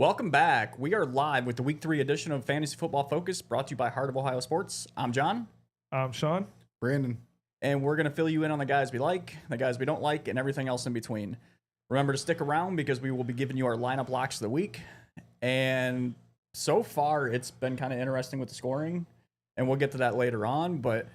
Welcome back. We are live with the Week 3 edition of Fantasy Football Focus, brought to you by Heart of Ohio Sports. I'm John. I'm Sean. Brandon. And we're going to fill you in on the guys we like, the guys we don't like, and everything else in between. Remember to stick around because we will be giving you our lineup locks of the week. And so far, it's been kind of interesting with the scoring, and we'll get to that later on. But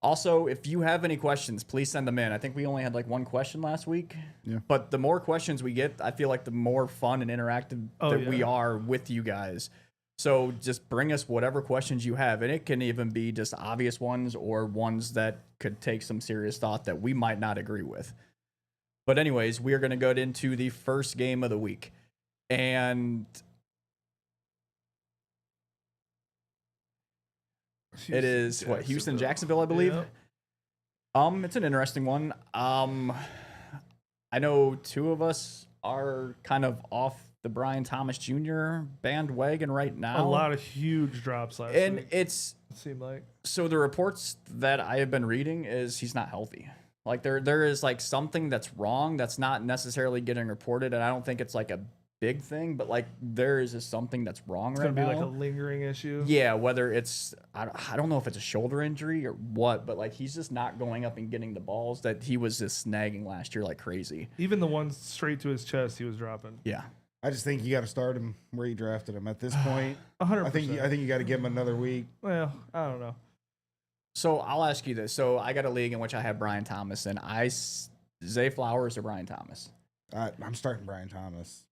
also, if you have any questions, please send them in. I think we only had like one question last week. Yeah. But the more questions we get, I feel like the more fun and interactive we are with you guys. So just bring us whatever questions you have. And it can even be just obvious ones or ones that could take some serious thought that we might not agree with. But anyways, we are going to go into the first game of the week. And it is Houston, Jacksonville, I believe. Yeah. It's an interesting one. I know two of us are kind of off the Brian Thomas Jr. bandwagon right now. A lot of huge drops last week. And it seemed like. So the reports that I have been reading is he's not healthy. Like there is like something that's wrong that's not necessarily getting reported, and I don't think it's like a big thing, but like there is just something that's wrong right now. It's gonna be like a lingering issue. Yeah, whether it's I don't know if it's a shoulder injury or what, but like he's just not going up and getting the balls that he was just snagging last year like crazy. Even the ones straight to his chest, he was dropping. Yeah, I just think you got to start him where you drafted him at this point. 100%. I think you got to give him another week. Well, I don't know. So I'll ask you this. So I got a league in which I have Brian Thomas, and Zay Flowers or Brian Thomas. I'm starting Brian Thomas.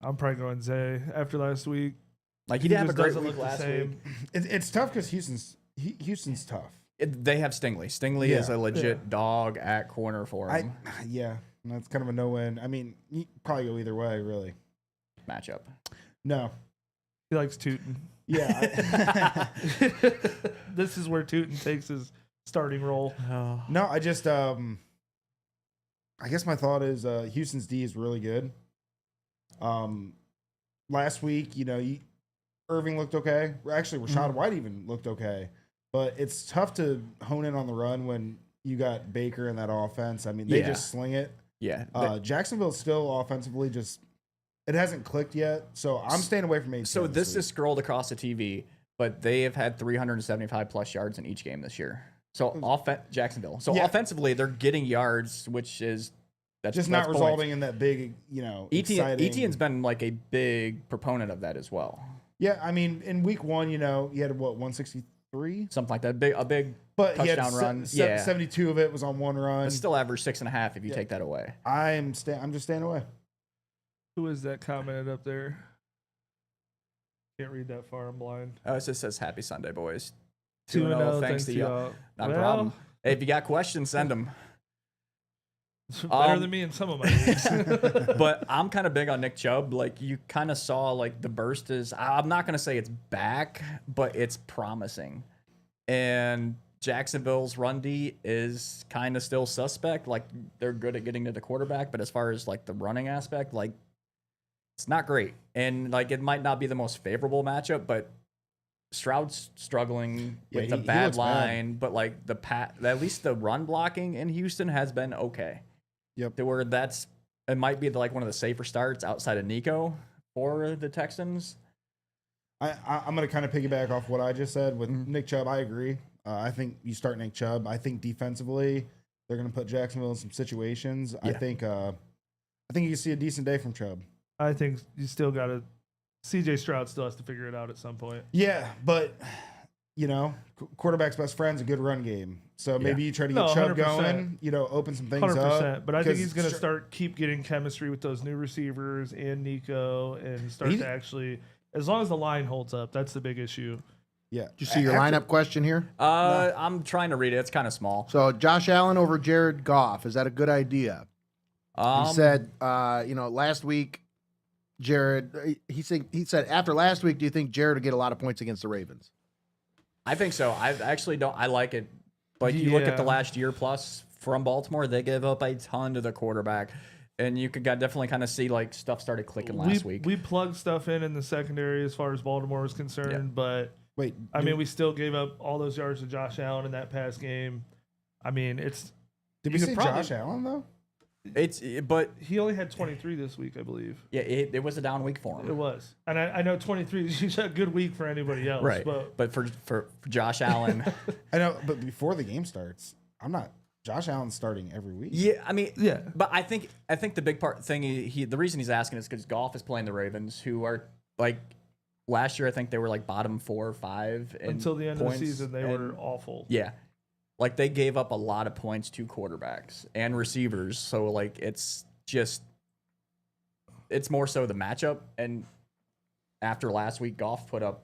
I'm probably going Zay after last week. Like he did have a great week last week. It's tough because Houston's tough. They have Stingley. Stingley is a legit dog at corner for him. That's kind of a no-win. I mean, you probably go either way, really. Matchup. No. He likes Tootin. Yeah. This is where Tootin takes his starting role. No, I just I guess my thought is Houston's D is really good. Last week, Irving looked okay. Actually, Rashad White even looked okay. But it's tough to hone in on the run when you got Baker in that offense. I mean, they just sling it. Yeah. Jacksonville's still offensively just it hasn't clicked yet. So I'm staying away from ATM. So this is scrolled across the TV, but they have had 375 plus yards in each game this year. So Jacksonville. So offensively, they're getting yards, which is that's not resulting in that big, Etienne's been like a big proponent of that as well. Yeah, I mean, in week 1, he had 163, something like that, a big touchdown run. 72 of it was on one run. But still average 6.5 if you take that away. I'm just staying away. Who is that commented up there? Can't read that far. I'm blind. Oh, it just says Happy Sunday, boys. 2-0. Thanks to you. Not a problem. Hey, if you got questions, send them. Better than me in some of my leagues. But I'm kind of big on Nick Chubb. Like you kind of saw like the burst is, I'm not going to say it's back, but it's promising. And Jacksonville's run D is kind of still suspect. Like they're good at getting to the quarterback, but as far as like the running aspect, like it's not great. And like it might not be the most favorable matchup, but Stroud's struggling with a bad line, but like at least the run blocking in Houston has been okay. Yep. To where it might be like one of the safer starts outside of Nico for the Texans. I'm going to kind of piggyback off what I just said with Nick Chubb. I agree. I think you start Nick Chubb. I think defensively they're going to put Jacksonville in some situations. Yeah. I think you can see a decent day from Chubb. I think you still got to. CJ Stroud still has to figure it out at some point. Yeah, but quarterback's best friend's a good run game. So maybe you try to get Chubb 100%. Going, open some things 100%. Up. But I think he's going to keep getting chemistry with those new receivers and Nico and start to actually, as long as the line holds up, that's the big issue. Yeah. Did you see your lineup question here? No. I'm trying to read it. It's kind of small. So Josh Allen over Jared Goff. Is that a good idea? He said, last week, Jared, he said after last week, do you think Jared will get a lot of points against the Ravens? I think so. I actually don't. I like it. But you look at the last year plus from Baltimore, they gave up a ton to the quarterback. And you could definitely kind of see like stuff started clicking last week. We plugged stuff in the secondary as far as Baltimore was concerned, but we still gave up all those yards to Josh Allen in that pass game. I mean, Did we say Josh Allen though? But he only had 23 this week, I believe. yeah, it was a down week for him. It was, and I know 23 is a good week for anybody else. Right. But for Josh Allen, I know, but before the game starts, I'm not. Josh Allen's starting every week. yeah, I mean, Yeah. But I think the big thing the reason he's asking is because Goff is playing the Ravens, who are like last year. I think they were like bottom 4 or 5 until the end of the season, they were awful. Yeah, like they gave up a lot of points to quarterbacks and receivers. So like it's more so the matchup. And after last week, Goff put up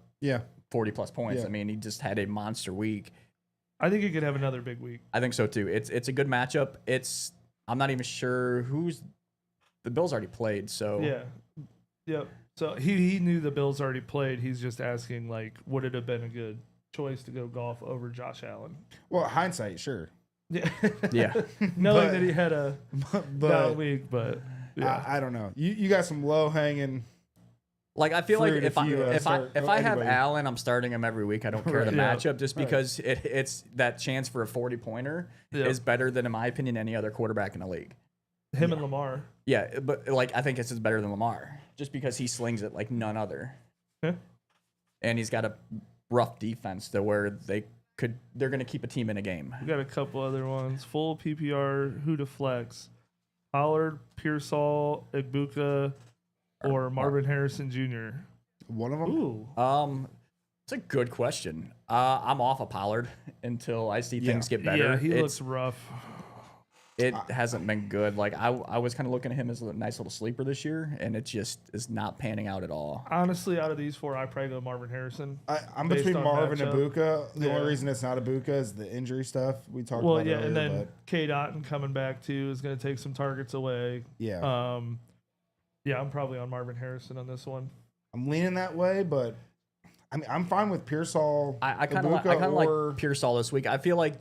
40 plus points. Yeah. I mean, he just had a monster week. I think he could have another big week. I think so too. It's a good matchup. I'm not even sure the Bills already played. So yeah. So he knew the Bills already played. He's just asking, like, would it have been a good choice to go Goff over Josh Allen? Well, hindsight, sure. Yeah. Yeah. Knowing But- that he had a down week, but yeah. I don't know. You got some low hanging. Like I feel like Fruit if I have anybody. Allen, I'm starting him every week. I don't care the Yeah. matchup, just because it's that chance for a 40-pointer is better than, in my opinion, any other quarterback in the league. Him and Lamar. Yeah, but like I think it's just better than Lamar, just because he slings it like none other, and he's got a rough defense to where they're going to keep a team in a game. We got a couple other ones. Full PPR, who to flex? Pollard, Pearsall, Igbuka, or Marvin Harrison Jr. One of them. Ooh. It's a good question. I'm off of Pollard until I see things get better. Yeah, he looks rough. It hasn't been good. Like I was kind of looking at him as a nice little sleeper this year, and it just is not panning out at all. Honestly, out of these four, I probably go Marvin Harrison. I'm based between on Marvin and matchup. Ibuka. The Yeah. only reason it's not Ibuka is the injury stuff we talked Well, about yeah, earlier. and then But K. Dotton coming back too is going to take some targets away. yeah, Yeah, I'm probably on Marvin Harrison on this one. I'm leaning that way, but I mean, I'm fine with Pearsall. I kind of Ibuka or- like Pearsall this week. I feel like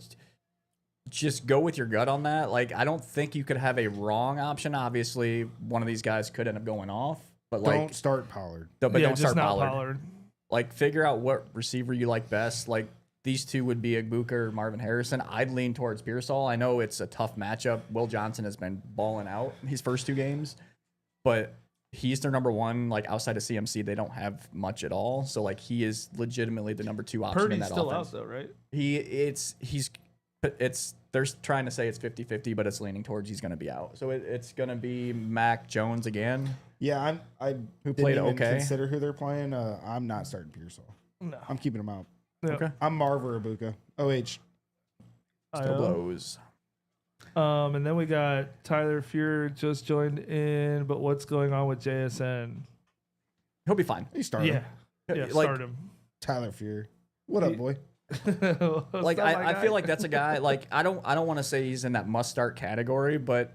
just go with your gut on that. Like I don't think you could have a wrong option. Obviously, one of these guys could end up going off, but like Don't start Pollard. but yeah, don't just start not Pollard. Like figure out what receiver you like best. Like these two would be Igbuka or Marvin Harrison. I'd lean towards Pearsall. I know it's a tough matchup. Will Johnson has been balling out his first 2 games, but he's their number one. Like outside of CMC, they don't have much at all. So like he is legitimately the number 2 option in Purdy's that still offense. out though, right? They're trying to say it's 50-50, but it's leaning towards he's going to be out. So it's going to be Mac Jones again. Yeah, I Who didn't played even okay. consider who they're playing. I'm not starting Pearsall. No. I'm keeping him out. Yeah. Okay. I'm Marv or Ibuka. OH. Still blows. And then we got Tyler Fuhr just joined in, but what's going on with JSN? He'll be fine. He started. Yeah. Yeah, Like- start him. Tyler Fury. What up, boy? Like I feel like that's a guy. Like I don't want to say he's in that must start category, but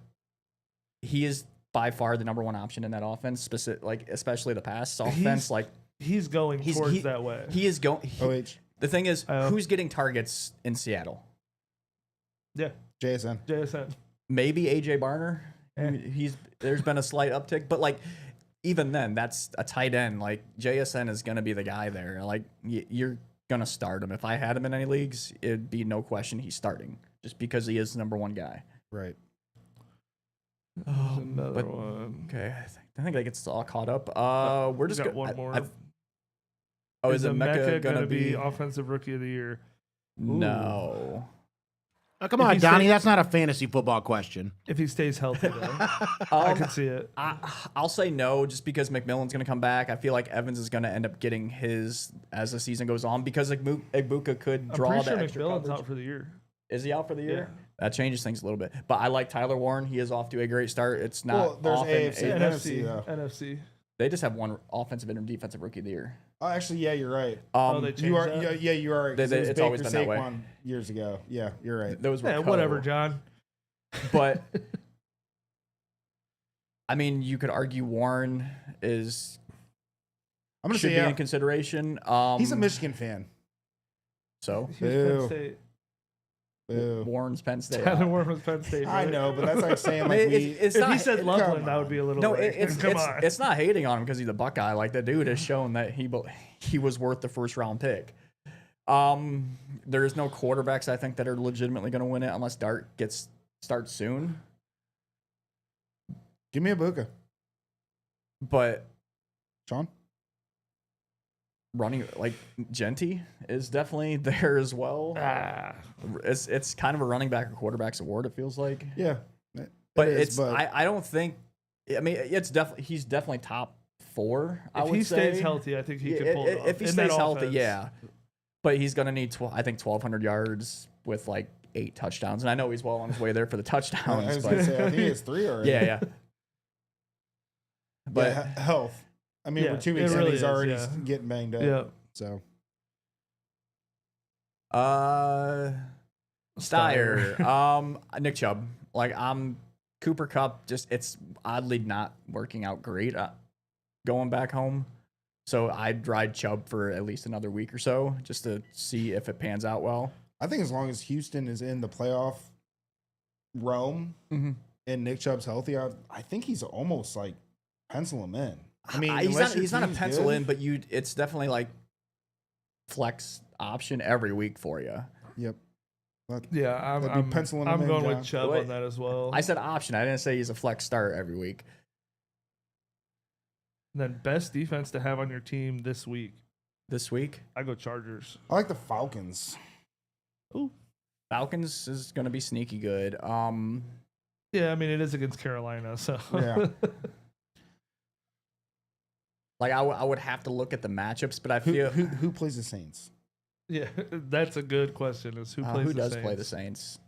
he is by far the number 1 option in that offense. Like especially the pass offense. Like he's going towards that way. he is going. OH. The thing is, who's getting targets in Seattle? Yeah, JSN. JSN. Maybe AJ Barner. Yeah. There's been a slight uptick, but like even then, that's a tight end. Like JSN is going to be the guy there. Like you're gonna start him. If I had him in any leagues, it'd be no question he's starting, just because he is the number 1 guy. Right. Another one. Okay, I think that gets all caught up. We're just got one more. Is it Mecca gonna be? offensive rookie of the year? No. Oh, come If on, he Donnie. say- That's not a fantasy football question. If he stays healthy, though, I could see it. I'll say no, just because McMillan's going to come back. I feel like Evans is going to end up getting his as the season goes on, because Igbuka could I'm draw pretty the sure extra McMillan's coverage. out for the year. Is he out for the year? Yeah. That changes things a little bit. But I like Tyler Warren. He is off to a great start. It's not Well, there's often. AFC. NFC, though. NFC. They just have one offensive and defensive rookie of the year. Oh, actually, yeah, you're right. They You changed are. that? Yeah, you are. 'Cause it was It's always Baker been that way. Saquon years ago. Yeah, you're right. Those were Yeah, whatever, John. But I mean, you could argue Warren is I'm gonna should say be yeah. in consideration. He's a Michigan fan. So He was Penn Boo. State. Boo. Warren's Penn State. Tyler Warren was Penn State. I right? know, but that's like saying I like mean, we. it's If not. he said come Loveland, that on. would be a little. No, like, it's on. it's not hating on him because he's a Buckeye. Like the dude has shown that he was worth the 1st round pick. There is no quarterbacks I think that are legitimately going to win it unless Dart starts soon. Give me a Buka. But Sean? running like Genty is definitely there as well. It's kind of a running back or quarterback's award, it feels like. Yeah. But I don't think, I mean, he's definitely top 4. If he stays healthy, I think he could pull it off. If he stays healthy, yeah. But he's gonna need 1,200 yards with like 8 touchdowns, and I know he's well on his way there for the touchdowns. I was gonna say, I think he has 3 already. Yeah. But health. I mean, we're 2 weeks in, he's already getting banged up. Yeah. So. Steyer. Nick Chubb. Like, Cooper Kupp, it's oddly not working out great going back home. So I'd ride Chubb for at least another week or so just to see if it pans out well. I think as long as Houston is in the playoff realm and Nick Chubb's healthy, I think he's almost like pencil him in. I mean, he's not a pencil in, but it's definitely like flex option every week for you. Yep. I'm penciling. I'm going John. with Chubb on that as well. I said option. I didn't say he's a flex start every week. And then best defense to have on your team this week. This week, I go Chargers. I like the Falcons. Ooh, Falcons is going to be sneaky good. yeah, I mean it is against Carolina, so Yeah. Like I would have to look at the matchups, but I feel who plays the Saints? Yeah, that's a good question. Is who plays? Who the does Saints? play the Saints?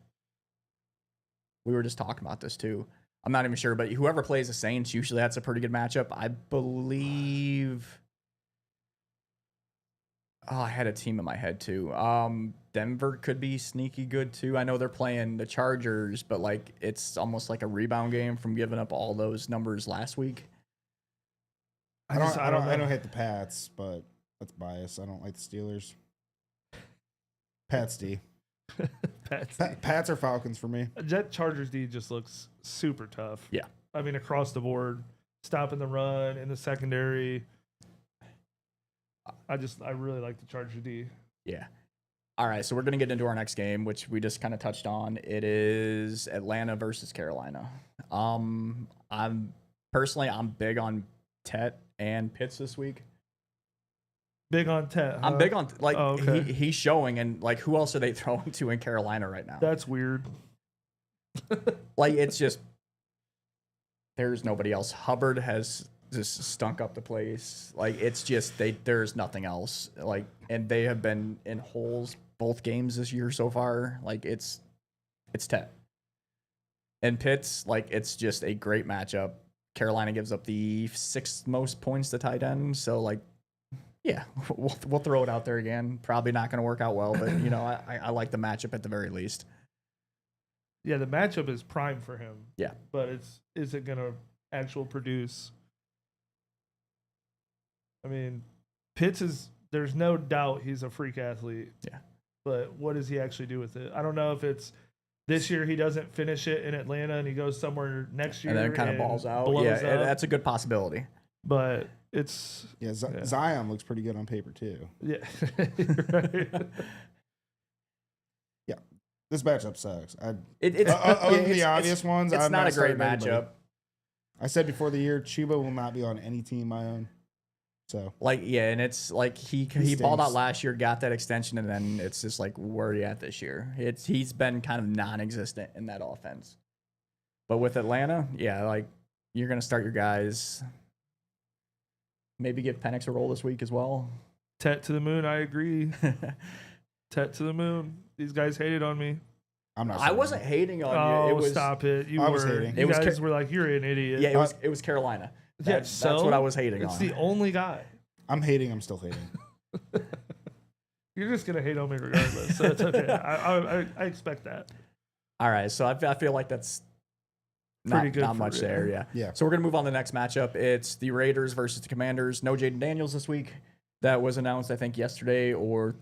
We were just talking about this too. I'm not even sure, but whoever plays the Saints, usually that's a pretty good matchup. I believe. Oh, I had a team in my head too. Denver could be sneaky good too. I know they're playing the Chargers, but like it's almost like a rebound game from giving up all those numbers last week. I don't hate the Pats, but that's bias. I don't like the Steelers. Pats D. Pats or Falcons for me. Jet Chargers D just looks super tough. Yeah. I mean, across the board, stopping the run in the secondary. I really like the Charger D. Yeah. All right, so we're going to get into our next game, which we just kind of touched on. It is Atlanta versus Carolina. I'm big on Tet and Pitts this week. Big on Tet. I'm big on he's showing, and like who else are they throwing to in Carolina right now? That's weird. Like it's just there's nobody else. Hubbard has just stunk up the place. Like it's just there's nothing else. Like and they have been in holes both games this year so far. Like it's Tet. And Pitts, like it's just a great matchup. Carolina gives up the 6th most points to tight end, so like yeah, we'll throw it out there again. Probably not going to work out well, but you know I like the matchup at the very least. Yeah, the matchup is prime for him. Yeah, but is it going to actually produce? I mean, Pitts there's no doubt he's a freak athlete. Yeah, but what does he actually do with it? I don't know if it's this year he doesn't finish it in Atlanta and he goes somewhere next year and then it kind of balls out. Yeah, that's a good possibility. But it's Zion looks pretty good on paper too. Yeah, right. Yeah, this matchup sucks. The obvious ones. It's not a great matchup. I said before the year, Chuba will not be on any team I own. So and it's like he balled out last year, got that extension, and then it's just like where are you at this year? He's been kind of non-existent in that offense. But with Atlanta, like you're gonna start your guys. Maybe give Penix a roll this week as well. Tet to the moon. I agree. Tet to the moon. These guys hated on me. I wasn't hating on you. Stop it. You was hating. You guys were like, you're an idiot. Yeah, it was Carolina. That's what I was hating on. It's the only guy. I'm still hating. You're just going to hate on me regardless. So it's okay. I expect that. All right. So I feel like that's not much there. Yeah. So we're going to move on to the next matchup. It's the Raiders versus the Commanders. No Jaden Daniels this week. That was announced, I think, yesterday or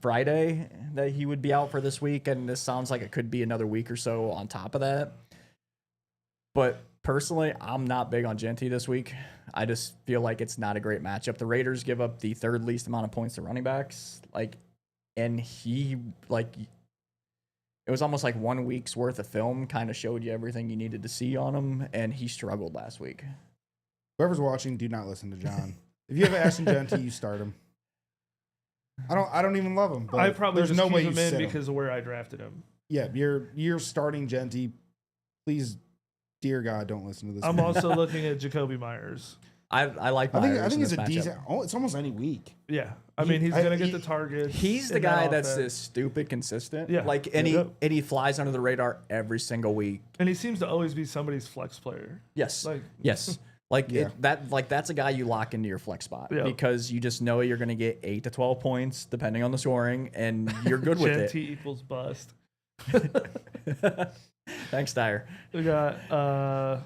Friday that he would be out for this week. And this sounds like it could be another week or so on top of that. But personally, I'm not big on Genty this week. I just feel like it's not a great matchup. The Raiders give up the 3rd least amount of points to running backs. And he, it was almost like 1 week's worth of film kind of showed you everything you needed to see on him, and he struggled last week. Whoever's watching, do not listen to John. If you have Ashton Genty, you start him. I don't even love him. But I probably there's just no keep way him you in sit because of where I drafted him. Yeah, you're starting Genty. Please, dear God, don't listen to this. I'm man. also looking at Jacoby Myers. I like Myers. I think in it's this a matchup. decent. Oh, it's almost any week. Yeah, I mean he's gonna get the targets. He's the in guy that that's offense. this stupid consistent. Yeah. Like and he flies under the radar every single week. And he seems to always be somebody's flex player. Yes. Like Yes. Like Yeah. that's a guy you lock into your flex spot Yeah. because you just know you're going to get 8 to 12 points depending on the scoring, and you're good with it. Genty equals bust. Thanks, Dyer. We got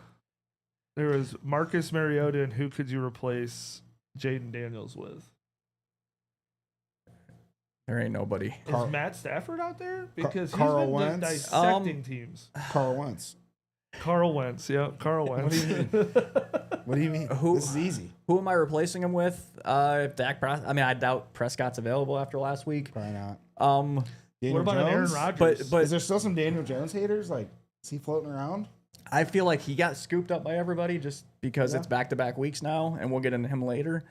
there was Marcus Mariota, and who could you replace Jaden Daniels with? There ain't nobody. Is Matt Stafford out there? Because Carl he's been Wentz? dissecting teams. Carl Wentz. Carl Wentz, yeah, Carl Wentz. What do you mean? What do you mean? This is easy. Who am I replacing him with? If I doubt Prescott's available after last week. Probably not. What Daniel about an Aaron Jones? Rodgers? But Is there still some Daniel Jones haters? Like, is he floating around? I feel like he got scooped up by everybody just because Yeah. it's back-to-back weeks now, and we'll get into him later.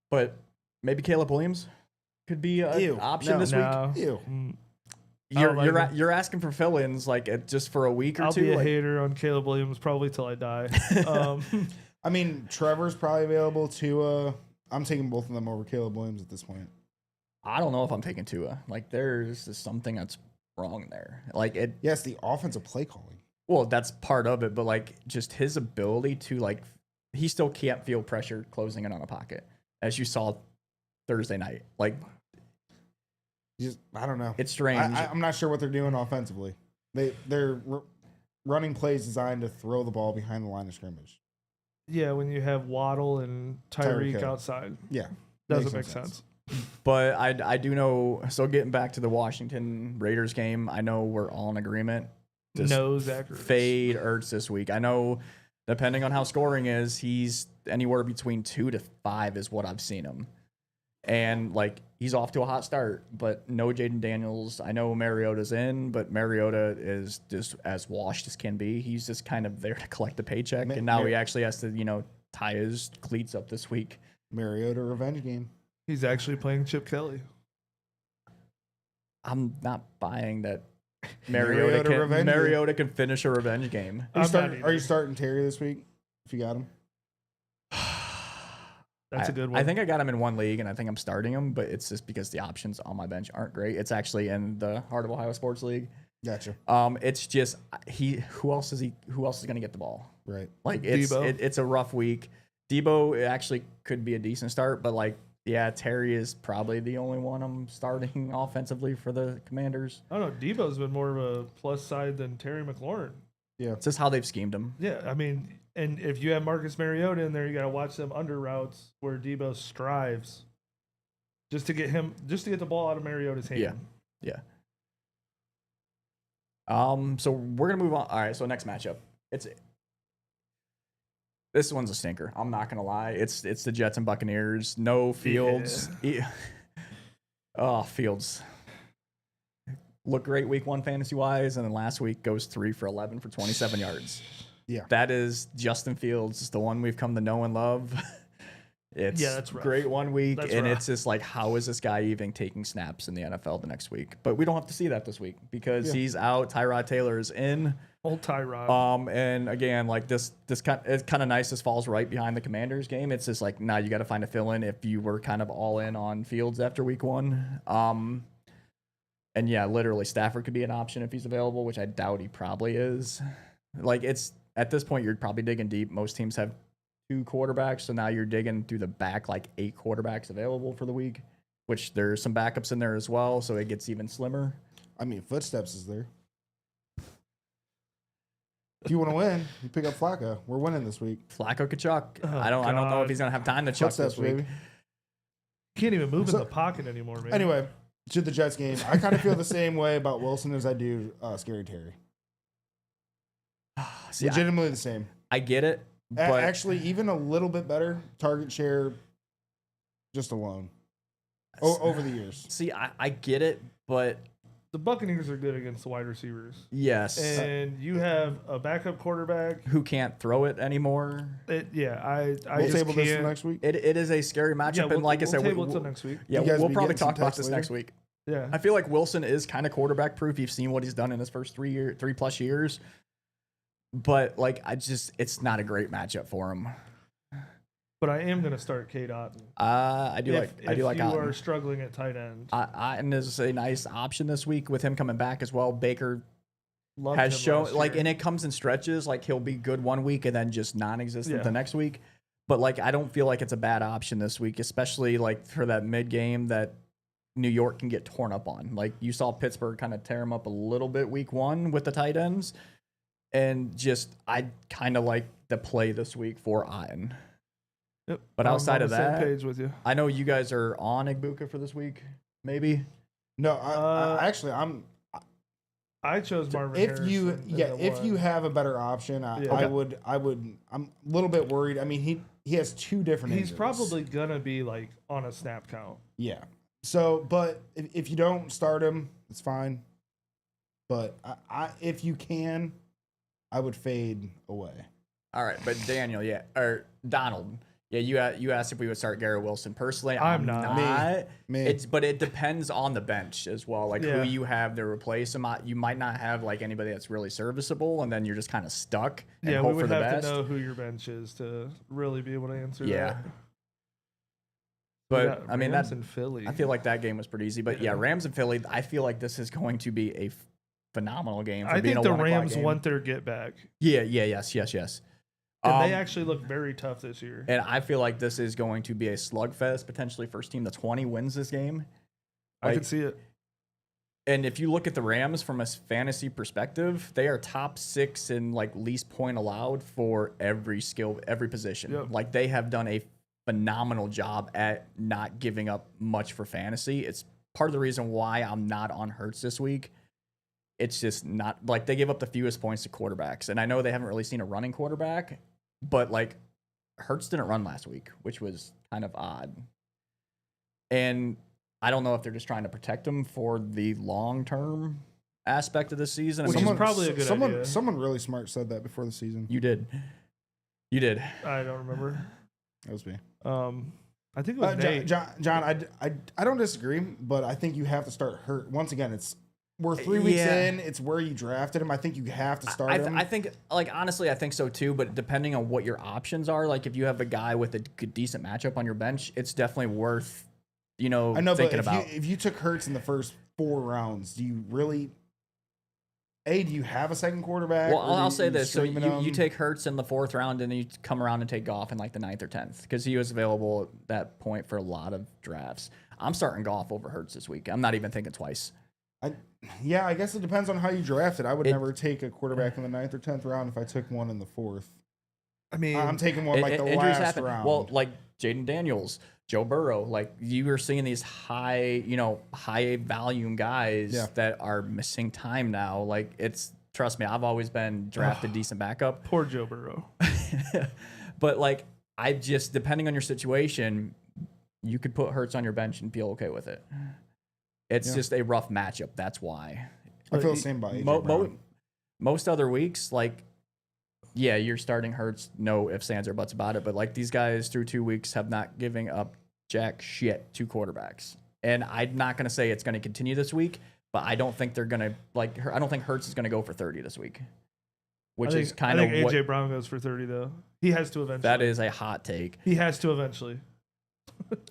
But maybe Caleb Williams could be an option No. this no. Ew. Mm, You're asking for fill-ins just for a week or I'll two. be a like- hater on Caleb Williams probably till I die. I mean, Trevor's probably available to. I'm taking both of them over Caleb Williams at this point. I don't know if I'm taking Tua. Like there's just something that's wrong there. Like it. Yes, the offensive play calling. Well, that's part of it, but like just his ability to he still can't feel pressure closing in on a pocket, as you saw Thursday night. Like I don't know. it's strange. I'm not sure what they're doing offensively. They're running plays designed to throw the ball behind the line of scrimmage. yeah, when you have Waddle and Tyreek Tyreek Hill. outside, Yeah, doesn't makes make no sense. But I do know. So getting back to the Washington Raiders game, I know we're all in agreement. Just No Zach Ertz. fade Ertz this week. I know, depending on how scoring is, he's anywhere between 2 to 5 is what I've seen him. And he's off to a hot start, but no Jaden Daniels. I know Mariota's in, but Mariota is just as washed as can be. He's just kind of there to collect a paycheck, and now he actually has to tie his cleats up this week. Mariota revenge game. He's actually playing Chip Kelly. I'm not buying that Mariota revenge Mariota can finish a revenge game. Are you starting Terry this week? If you got him, That's a good one. I think I got him in one league, and I think I'm starting him, but it's just because the options on my bench aren't great. It's actually in the Heart of Ohio Sports League. gotcha. It's just who else is going to get the ball? Right. It's a rough week. Debo actually could be a decent start, but Terry is probably the only one I'm starting offensively for the Commanders. I don't know. Debo's been more of a plus side than Terry McLaurin. Yeah. It's just how they've schemed him. Yeah, I mean, and if you have Marcus Mariota in there, you got to watch them under routes where Debo strives just to get the ball out of Mariota's hand. Yeah. So we're gonna move on. All right. So next matchup, this one's a stinker. I'm not gonna lie. It's the Jets and Buccaneers. No Fields. Oh, Fields. Look great week 1 fantasy wise, and then last week goes 3 for 11 for 27 yards. Yeah. That is Justin Fields, the one we've come to know and love. It's that's rough. great 1 week, That's and rough. it's just how is this guy even taking snaps in the NFL the next week? But we don't have to see that this week because he's out. Tyrod Taylor is in. Old Tyrod. And again, it's kind of nice. This falls right behind the Commanders game. It's just now you got to find a fill in if you were kind of all in on Fields after week 1. And yeah, literally Stafford could be an option if he's available, which I doubt he probably is. It's at this point, you're probably digging deep. Most teams have 2 quarterbacks, so now you're digging through the back 8 quarterbacks available for the week, which there's some backups in there as well, so it gets even slimmer. I mean, Footsteps is there. If you want to win, you pick up Flacco. We're winning this week. Flacco could chuck. Oh, I don't know God. if he's gonna have time to chuck Footsteps, this week. baby. Can't even move So- in the pocket anymore, man. Anyway, to the Jets game, I kind of feel the same way about Wilson as I do Scary Terry. See, Legitimately the same. I get it, but Actually, even a little bit better target share just alone over the years. see, I get it, but the Buccaneers are good against the wide receivers. Yes. And you have a backup quarterback who can't throw it anymore. I We'll just table this can't. next week. It is a scary matchup, Yeah, and like I we'll said, table it till next week. Yeah, You guys we'll be probably getting some talk about texts this later? next week. Yeah. I feel like Wilson is kind of quarterback proof. You've seen what he's done in his first 3+ years, but like it's not a great matchup for him. But I am going to start Cade Otton. I do like If you Otton. are struggling at tight end. Otton is a nice option this week with him coming back as well. Baker Loved has him shown last like, year. and it comes in stretches. Like he'll be good one week and then just non-existent Yeah. the next week. But like I don't feel like it's a bad option this week, especially like for that mid game that New York can get torn up on. Like you saw Pittsburgh kind of tear him up a little bit week 1 with the tight ends, and just I kind of like the play this week for Otton. Yep. But I'm outside on of the same that, page with you. I know you guys are on Igbuka for this week, maybe. No, I actually I'm. I chose Marvin If Harrison. you in yeah, the if one. you have a better option, I Yeah. would. I'm a little bit worried. I mean, he has 2 different. He's injuries. probably gonna be like on a snap count. Yeah. So, but if you don't start him, it's fine. But if you can, I would fade away. All right, but Daniel, or Donald, you asked if we would start Garrett Wilson. Personally, I'm I'm not. not. Me. But it depends on the bench as well, like Yeah. who you have to replace him. You might not have like anybody that's really serviceable, and then you're just kind of stuck and Yeah, hope we would for the have best. to know who your bench is to really be able to answer Yeah. that. We But got I mean, Rams and Philly. I feel like that game was pretty easy. But yeah, Rams and Philly, I feel like this is going to be a phenomenal game. For I being think a the 1 o'clock Rams game. want their get back. Yes. And they actually look very tough this year. And I feel like this is going to be a slugfest. Potentially, first team to 20 wins this game. I Like, can see it. And if you look at the Rams from a fantasy perspective, they are top 6 in like least point allowed for every position. Yep. Like they have done a phenomenal job at not giving up much for fantasy. It's part of the reason why I'm not on Hurts this week. It's just not like they give up the fewest points to quarterbacks. And I know they haven't really seen a running quarterback, but like Hurts didn't run last week, which was kind of odd. And I don't know if they're just trying to protect him for the long-term aspect of the season. I Which mean, is probably a good idea. Someone really smart said that before the season. you did. I don't remember. That was me. I think it was Nate. John, I don't disagree, but I think you have to start Hurt. Once again, we're 3 weeks in. It's where you drafted him. I think you have to start him. I think, like, honestly, I think so too, but depending on what your options are, like if you have a guy with a good, decent matchup on your bench, it's definitely worth, I know, thinking but about. if you took Hurts in the first 4 rounds, do you really? Do you have a second quarterback? Well, or I'll say this. So streaming you him? take Hurts in the 4th round, and then you come around and take Goff in like the 9th or 10th because he was available at that point for a lot of drafts. I'm starting Goff over Hurts this week. I'm not even thinking twice. I guess it depends on how you draft it. I would never take a quarterback in the 9th or 10th round if I took one in the 4th. I mean, I'm taking one like the Injuries last happen. round. Well, like Jaden Daniels, Joe Burrow, like you are seeing these high volume guys that are missing time now. Like trust me, I've always been drafted decent backup. poor Joe Burrow. But like I just, depending on your situation, you could put Hurts on your bench and feel okay with it. It's just a rough matchup. That's why. I feel the same about AJ Brown. Most other weeks, like, yeah, you're starting Hurts, no ifs, ands, or buts about it. But like these guys through 2 weeks have not giving up jack shit to quarterbacks. And I'm not going to say it's going to continue this week, but I don't think they're going to, like, I don't think Hurts is going to go for 30 this week. Which is kind of I think what, AJ Brown goes for 30 though. He has to eventually. that is a hot take. He has to eventually.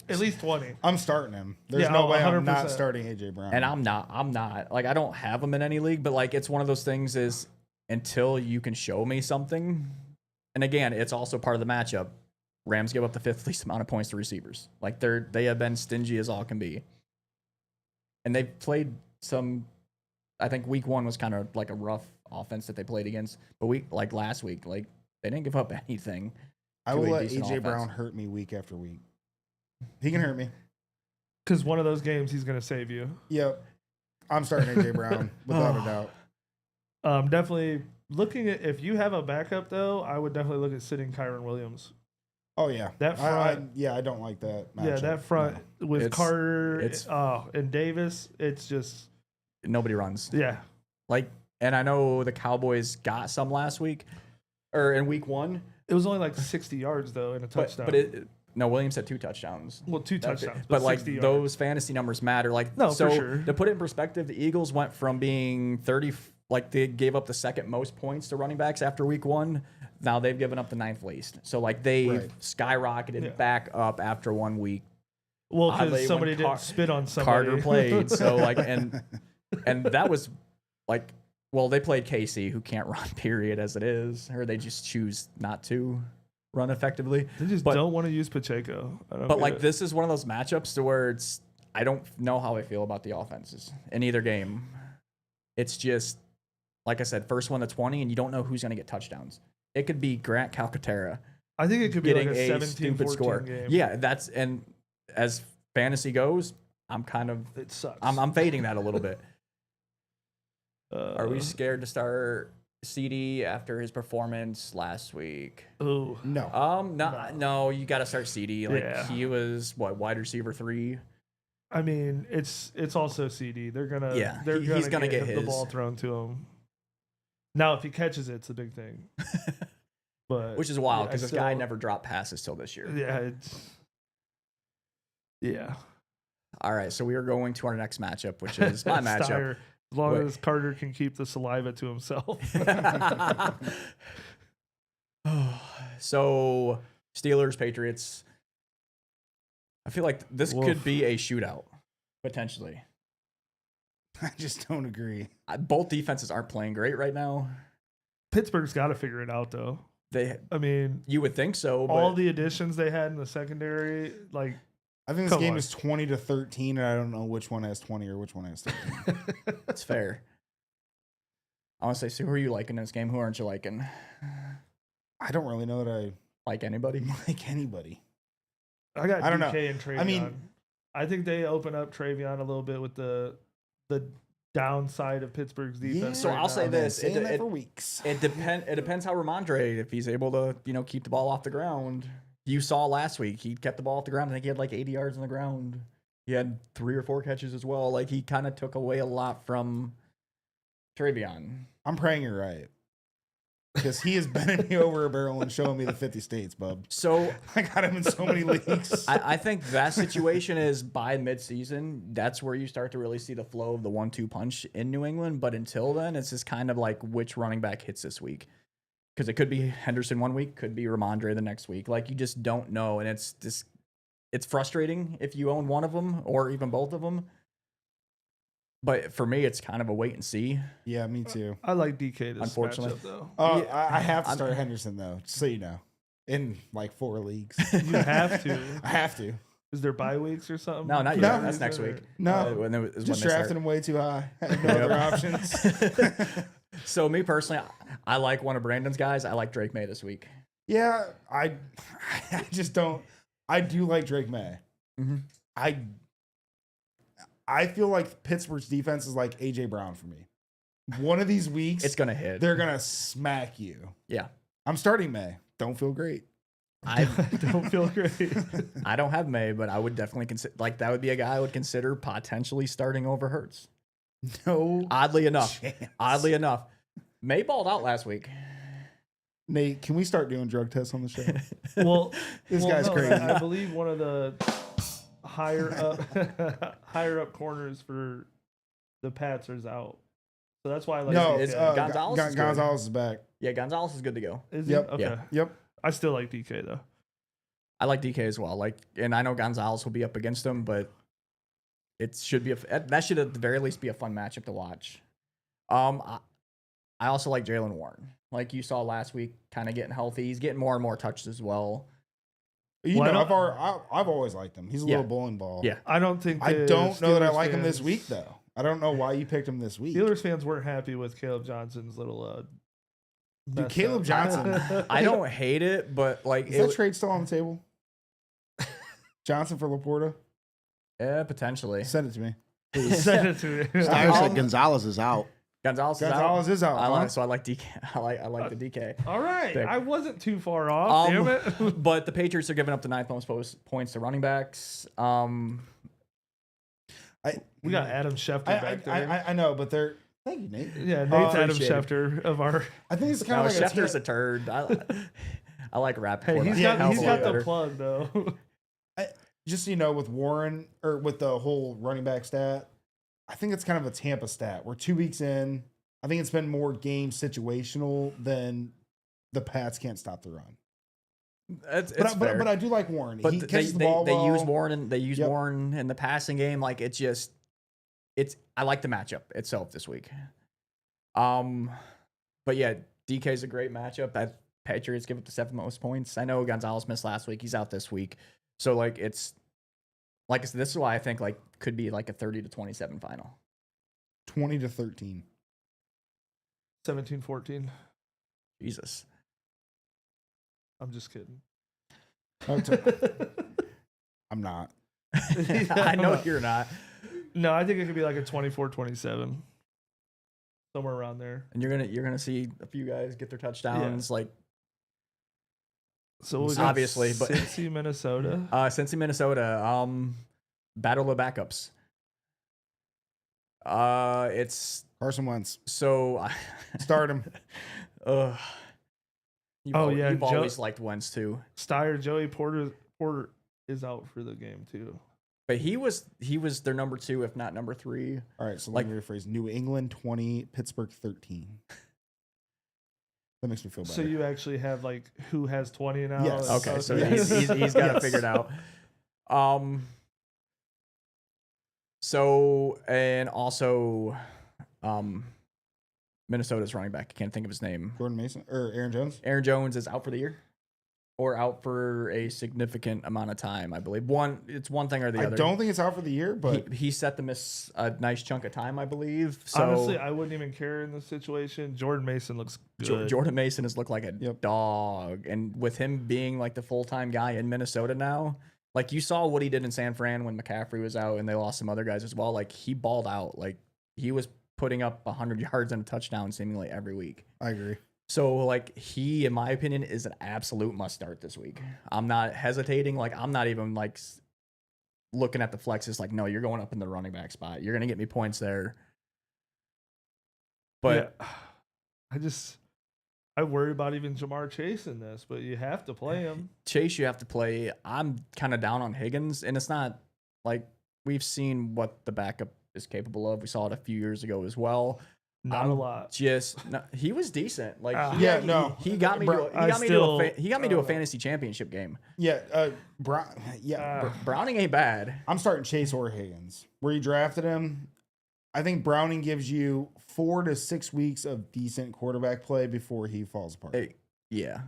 At least 20. I'm starting him. There's Yeah, no way I'm 100%. not starting AJ Brown. And I'm not. Like, I don't have him in any league, but like, it's one of those things is until you can show me something. And again, it's also part of the matchup. Rams give up the 5th least amount of points to receivers. Like they have been stingy as all can be. And they've played I think week 1 was kind of like a rough offense that they played against. But like last week, like they didn't give up anything. I to will a let decent AJ offense. Brown hurt me week after week. He can hurt me. Because one of those games, he's going to save you. Yep. I'm starting AJ Brown without a doubt. Definitely looking at, if you have a backup though, I would definitely look at sitting Kyron Williams. Oh yeah, That front. I don't like that. Yeah, matchup. that front with It's- Carter it's- and Davis, it's just nobody runs. Yeah. Like, and I know the Cowboys got some last week or in week 1. It was only like 60 yards though in a touchdown. But no, Williams had 2 touchdowns. Well, 2 touchdowns. But like 60 yards. those fantasy numbers matter. Like, No, so for sure. to put it in perspective, the Eagles went from being 30, like they gave up the second most points to running backs after week 1. Now they've given up the 9th least. So like they skyrocketed back up after 1 week. Well, Oddly, because somebody when didn't spit on somebody. Carter played. So like, and that was like, well, they played KC, who can't run, period, as it is, or they just choose not to run effectively. They just don't want to use Pacheco. But like, this is one of those matchups to where it's, I don't know how I feel about the offenses in either game. It's just, like I said, first one to 20, and you don't know who's going to get touchdowns. It could be Grant Calcaterra. I think it could be getting like a 17 stupid 14 score. game. Yeah, that's, and as fantasy goes, I'm kind of, It sucks. I'm fading that a little bit. Are we Uh, scared to start CD after his performance last week? Oh. No. No, you got to start CD. Like Yeah. he was wide receiver 3. I mean, it's also CD. They're gonna he's gonna get the his. ball thrown to him. Now, if he catches it, it's a big thing. But Which is wild because I this guy still- never dropped passes till this year. Yeah. All right, so we are going to our next matchup, which is my matchup. Steyer, as long Wait. as Carter can keep the saliva to himself. So Steelers, Patriots. I feel like this Woof. could be a shootout potentially. I just don't agree. Both defenses aren't playing great right now. Pittsburgh's got to figure it out, though. I mean, you would think so, but all the additions they had in the secondary, like, I think this Come game on. is 20-13, and I don't know which one has 20 or which one has 13. it's fair. I want to say, so who are you liking in this game? Who aren't you liking? I don't really know that I Like anybody? like anybody. I got I don't DK know. and Travion. I mean- I think they open up Travion a little bit with the downside of Pittsburgh's defense. So right I'll say now. this. Saying that for weeks. It depends how Ramondre, if he's able to, keep the ball off the ground. You saw last week, he kept the ball off the ground. I think he had like 80 yards on the ground. He had 3 or 4 catches as well. Like he kind of took away a lot from Travion. I'm praying you're right. Because he is bending me over a barrel and showing me the 50 states, bub. So I got him in so many leagues. I think that situation is by midseason. That's where you start to really see the flow of the 1-2 punch in New England. But until then, it's just kind of like which running back hits this week. Because it could be Henderson one week, could be Ramondre the next week. Like you just don't know, and it's frustrating if you own one of them or even both of them. But for me, it's kind of a wait and see. Yeah, me too. I like DK this Unfortunately. matchup, though. I have to start Henderson, though, just so you know. In like 4 leagues. You have to. I have to. Is there bye weeks or something? No, not No. yet. That's next week. No. When Just they drafting start. him way too high. I have no other options. So me personally, I like one of Brandon's guys. I like Drake May this week. Yeah, I just don't. I do like Drake May. Mm-hmm. I feel like Pittsburgh's defense is like AJ Brown for me. One of these weeks, It's gonna hit. they're gonna smack you. Yeah. I'm starting May. Don't feel great. I don't feel great. I don't have May, but I would definitely consider, like, that would be a guy I would consider potentially starting over Hurts. No. Oddly enough. chance. May balled out last week. Nate, can we start doing drug tests on the show? Well, This guy's crazy. I believe one of the higher up corners for the Pats is out. So that's why I like No, DK. it's Gonzalez is good. Gonzalez is back. Yeah, Gonzalez is good to go. Is Yep. he? Okay. Yeah. Yep. I still like DK though. I like DK as well. Like, and I know Gonzalez will be up against him, but it should be that should at the very least be a fun matchup to watch. I also like Jalen Warren. Like you saw last week, kind of getting healthy. He's getting more and more touches as well. You Why know, not? I've always liked him. He's a Yeah. little bowling ball. Yeah. I don't think I the don't know that I Steelers like him this fans- week though. I don't know why you picked him this week. Steelers fans weren't happy with Caleb Johnson's little Dude, mess Caleb up. Johnson. I don't hate it, but like Is that trade still on the table? Johnson for Laporta? yeah, potentially. Send it to me. Send it to me. Steyer said Gonzalez is out. Gonzalez Gonzalez is out. I huh? like, so I like DK. I like the DK. All right, Pick. I wasn't too far off. Damn it. But the Patriots are giving up the 9th most points to running backs. I We got Adam Schefter back there. I know, but they're. Thank you, Nate. Yeah, Nate's Adam appreciate it. Schefter of our. I think it's kind of like Schefter's a turd. I like Rappaport. Hey, he's got the plug though. Just with Warren or with the whole running back stat, I think it's kind of a Tampa stat. We're 2 weeks in. I think it's been more game situational than the Pats can't stop the run. But I do like Warren. But he catches the ball well. They use Warren in the passing game. Like I like the matchup itself this week. But yeah, DK's a great matchup. Patriots give up the 7th most points. I know Gonzalez missed last week. He's out this week. So like it's like I said, this is why I think like could be like a 30-27 final. 20-13. 17-14. Jesus. I'm just kidding. I'm not. I know you're not. No, I think it could be like a 24-27. Somewhere around there. And you're gonna see a few guys get their touchdowns like so obviously, but Cincy, Minnesota. Cincy, Minnesota. Battle of backups. It's Carson Wentz. So Start him. You've always liked Wentz too. Joey Porter is out for the game too. But he was their number 2, if not number 3. All right, so let me rephrase: New England 20, Pittsburgh 13. That makes me feel better. So you actually have like who has 20 now? Yes. Okay, so he's got it figured out. So and also, Minnesota's running back. I can't think of his name. Jordan Mason or Aaron Jones? Aaron Jones is out for the year, or out for a significant amount of time, I believe. It's one thing or the other. I don't think it's out for the year, but he's set to miss a nice chunk of time, I believe. So honestly, I wouldn't even care in this situation. Jordan Mason looks good. Jordan Mason has looked like a dog, and with him being like the full-time guy in Minnesota now, like you saw what he did in San Fran when McCaffrey was out, and they lost some other guys as well. Like he balled out. Like he was putting up 100 yards and a touchdown seemingly every week. I agree. So, like, he, in my opinion, is an absolute must-start this week. I'm not hesitating. Like, I'm not even, like, looking at the flexes like, no, you're going up in the running back spot. You're going to get me points there. But yeah, I worry about even Jamar Chase in this, but you have to play him. Chase, you have to play. I'm kind of down on Higgins, and it's not, like, we've seen what the backup is capable of. We saw it a few years ago as well. Not a lot. He was decent. Like he got me to a fantasy championship game. Yeah, Browning ain't bad. I'm starting Chase or Higgins. Where you drafted him, I think Browning gives you 4 to 6 weeks of decent quarterback play before he falls apart. Yeah.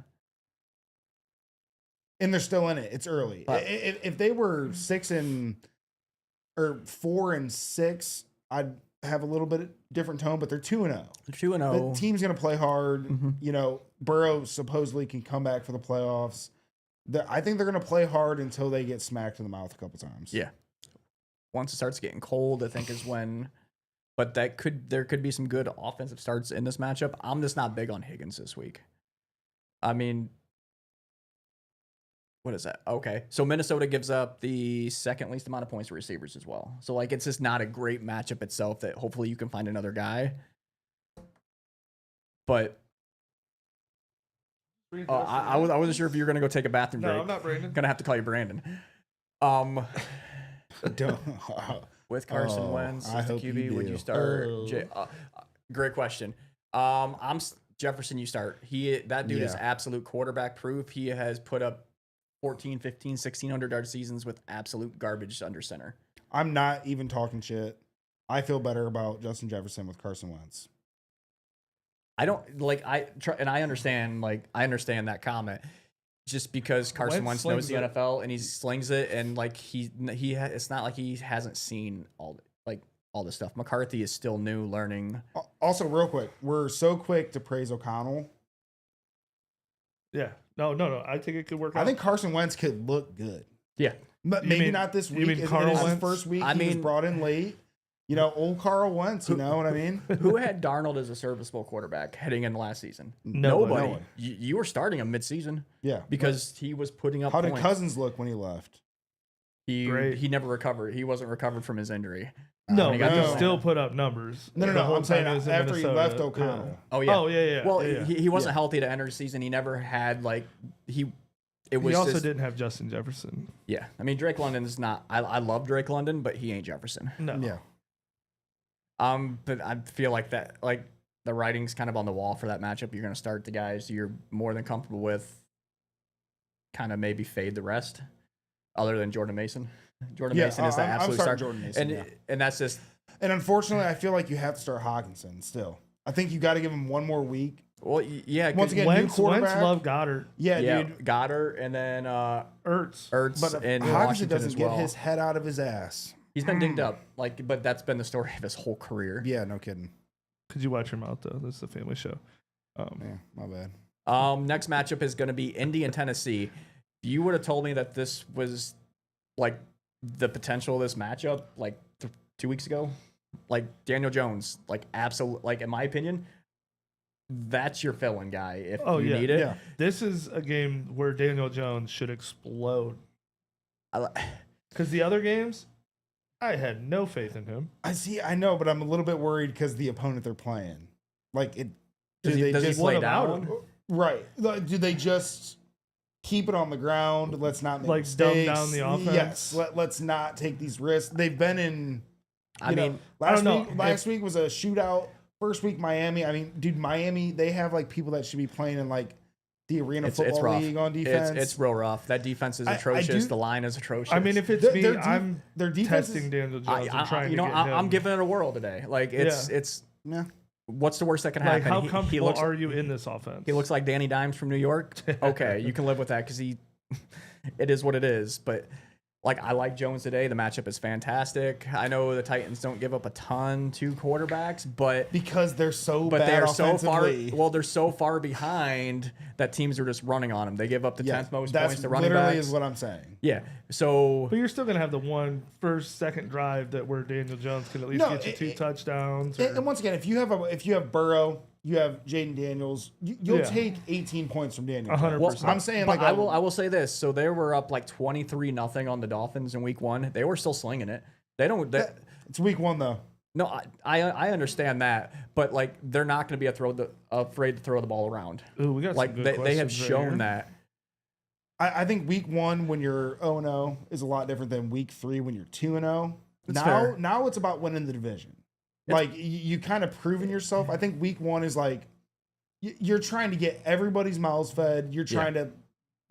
And they're still in it. It's early. If they were 4 and 6, I'd have a little bit different tone, but they're 2-0. They're 2-0. The team's going to play hard. Mm-hmm. Burrow supposedly can come back for the playoffs. I think they're going to play hard until they get smacked in the mouth a couple times. Yeah. Once it starts getting cold, I think is when. But there could be some good offensive starts in this matchup. I'm just not big on Higgins this week. I mean, what is that? Okay. So Minnesota gives up the second least amount of points to receivers as well. So, like, it's just not a great matchup itself that hopefully you can find another guy. But I wasn't sure if you were going to go take a bathroom break. No, I'm not Brandon. Going to have to call you Brandon. With Carson Wentz as the QB, would you start? Great question. Jefferson, you start. That dude is absolute quarterback proof. He has put up 14, 15, 1,600-yard seasons with absolute garbage under center. I'm not even talking shit. I feel better about Justin Jefferson with Carson Wentz. I don't like and I understand that comment just because Carson Wentz knows the NFL and he slings it, and like it's not like he hasn't seen all this stuff. McCarthy is still new, learning. Also, real quick, we're so quick to praise O'Connell. Yeah. No. I think it could work out. I think Carson Wentz could look good. Yeah. Maybe not this week. You mean Carl Wentz? First week, he was brought in late. Old Carl Wentz, you know what I mean? Who had Darnold as a serviceable quarterback heading into last season? Nobody. No one. You were starting him mid-season. Yeah. Because he was putting up How points. did Cousins look when he left? He never recovered. He wasn't recovered from his injury. No, he but got he the- still put up numbers. No, the whole I'm saying time he was in after he Minnesota. left O'Connell. Oh yeah. Oh yeah. Well, yeah. he wasn't healthy to enter the season. He never had like he. It was He also just, didn't have Justin Jefferson. Yeah, I mean Drake London is not. I love Drake London, but he ain't Jefferson. No. Yeah. But I feel like that like the writing's kind of on the wall for that matchup. You're going to start the guys you're more than comfortable with. Kind of maybe fade the rest, other than Jordan Mason. Jordan Mason is the I'm absolute starting start. Jordan Mason, and and that's just. And unfortunately, I feel like you have to start Hawkinson still. I think you got to give him one more week. Well, yeah. Once again, new Wentz quarterback. loved Goddard. Yeah, dude. Goddard, and then Ertz. But and Hawkinson Washington doesn't as get well. his head out of his ass. He's been dinged up, but that's been the story of his whole career. Yeah, no kidding. Could you watch your mouth though? This is a family show. Yeah, my bad. Next matchup is going to be Indy and Tennessee. If you would have told me that this was like the potential of this matchup like 2 weeks ago, like Daniel Jones, like absolute, like in my opinion, that's your fill-in guy if you need it. Yeah. This is a game where Daniel Jones should explode. Because the other games, I had no faith in him. I know, but I'm a little bit worried because the opponent they're playing. Like it. Does he play What about down? him? Right. Like, do they just keep it on the ground? Let's not make Like, dumb mistakes. down the offense? Yes. Let's not take these risks. They've been in. I mean, last I don't week. know. Last week was a shootout. First week, Miami. I mean, dude, Miami. They have like people that should be playing in like the Arena Football rough. League on defense. It's real rough. That defense is atrocious. The line is atrocious. I mean, if it's me, I'm their defense testing is, Daniel Jones and trying to get him. I'm giving it a whirl today. Like it's yeah. what's the worst that can Like, happen? how comfortable are you in this offense? He looks like Danny Dimes from New York. Okay, you can live with that because it is what it is. But like, I like Jones today. The matchup is fantastic. I know the Titans don't give up a ton to quarterbacks, but because they're so but bad they are so far. offensively. Well, they're so far behind that teams are just running on them. They give up the 10th most that's points to running literally backs. is what I'm saying. Yeah. So But you're still gonna have the one first, second drive that where Daniel Jones can at least get you 2 touchdowns. And once again, if you have Burrow, you have Jaden Daniels, you'll take 18 points from Daniel. 100%. Well, I'm saying but like I will say this. So they were up like 23-0 on the Dolphins in week 1. They were still slinging it. It's week 1 though. No, I understand that, but like they're not going to be afraid to throw the ball around. Ooh, we got Like some good they have questions right shown here. that. I think week 1 when you're 0-0 is a lot different than week 3 when you're 2-0. That's fair. Now it's about winning the division. Like you kind of proving yourself. I think week 1 is like you're trying to get everybody's mouths fed. You're trying to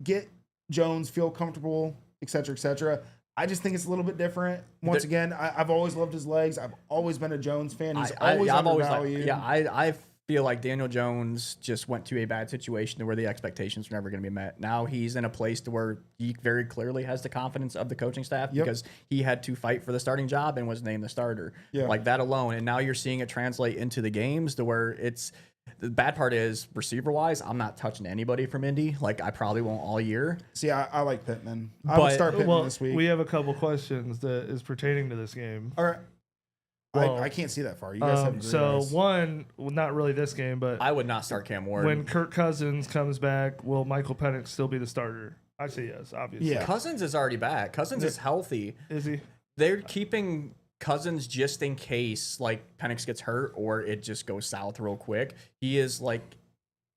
get Jones feel comfortable, et cetera, et cetera. I just think it's a little bit different. Once again, I've always loved his legs. I've always been a Jones fan. He's always undervalued. I feel like Daniel Jones just went to a bad situation where the expectations were never going to be met. Now he's in a place to where he very clearly has the confidence of the coaching staff because he had to fight for the starting job and was named the starter. Yeah. Like that alone. And now you're seeing it translate into the games to where the bad part is receiver wise, I'm not touching anybody from Indy. Like I probably won't all year. See, I like Pittman. I would start Pittman this week. We have a couple questions that is pertaining to this game. All right. Well, I can't see that far. You guys have so one, well, not really this game, but I would not start Cam Ward. when Kirk Cousins comes back, will Michael Penix still be the starter? I say yes, obviously. Yeah. Cousins is already back. Cousins is healthy. Is he? They're keeping Cousins just in case like Penix gets hurt or it just goes south real quick. He is like,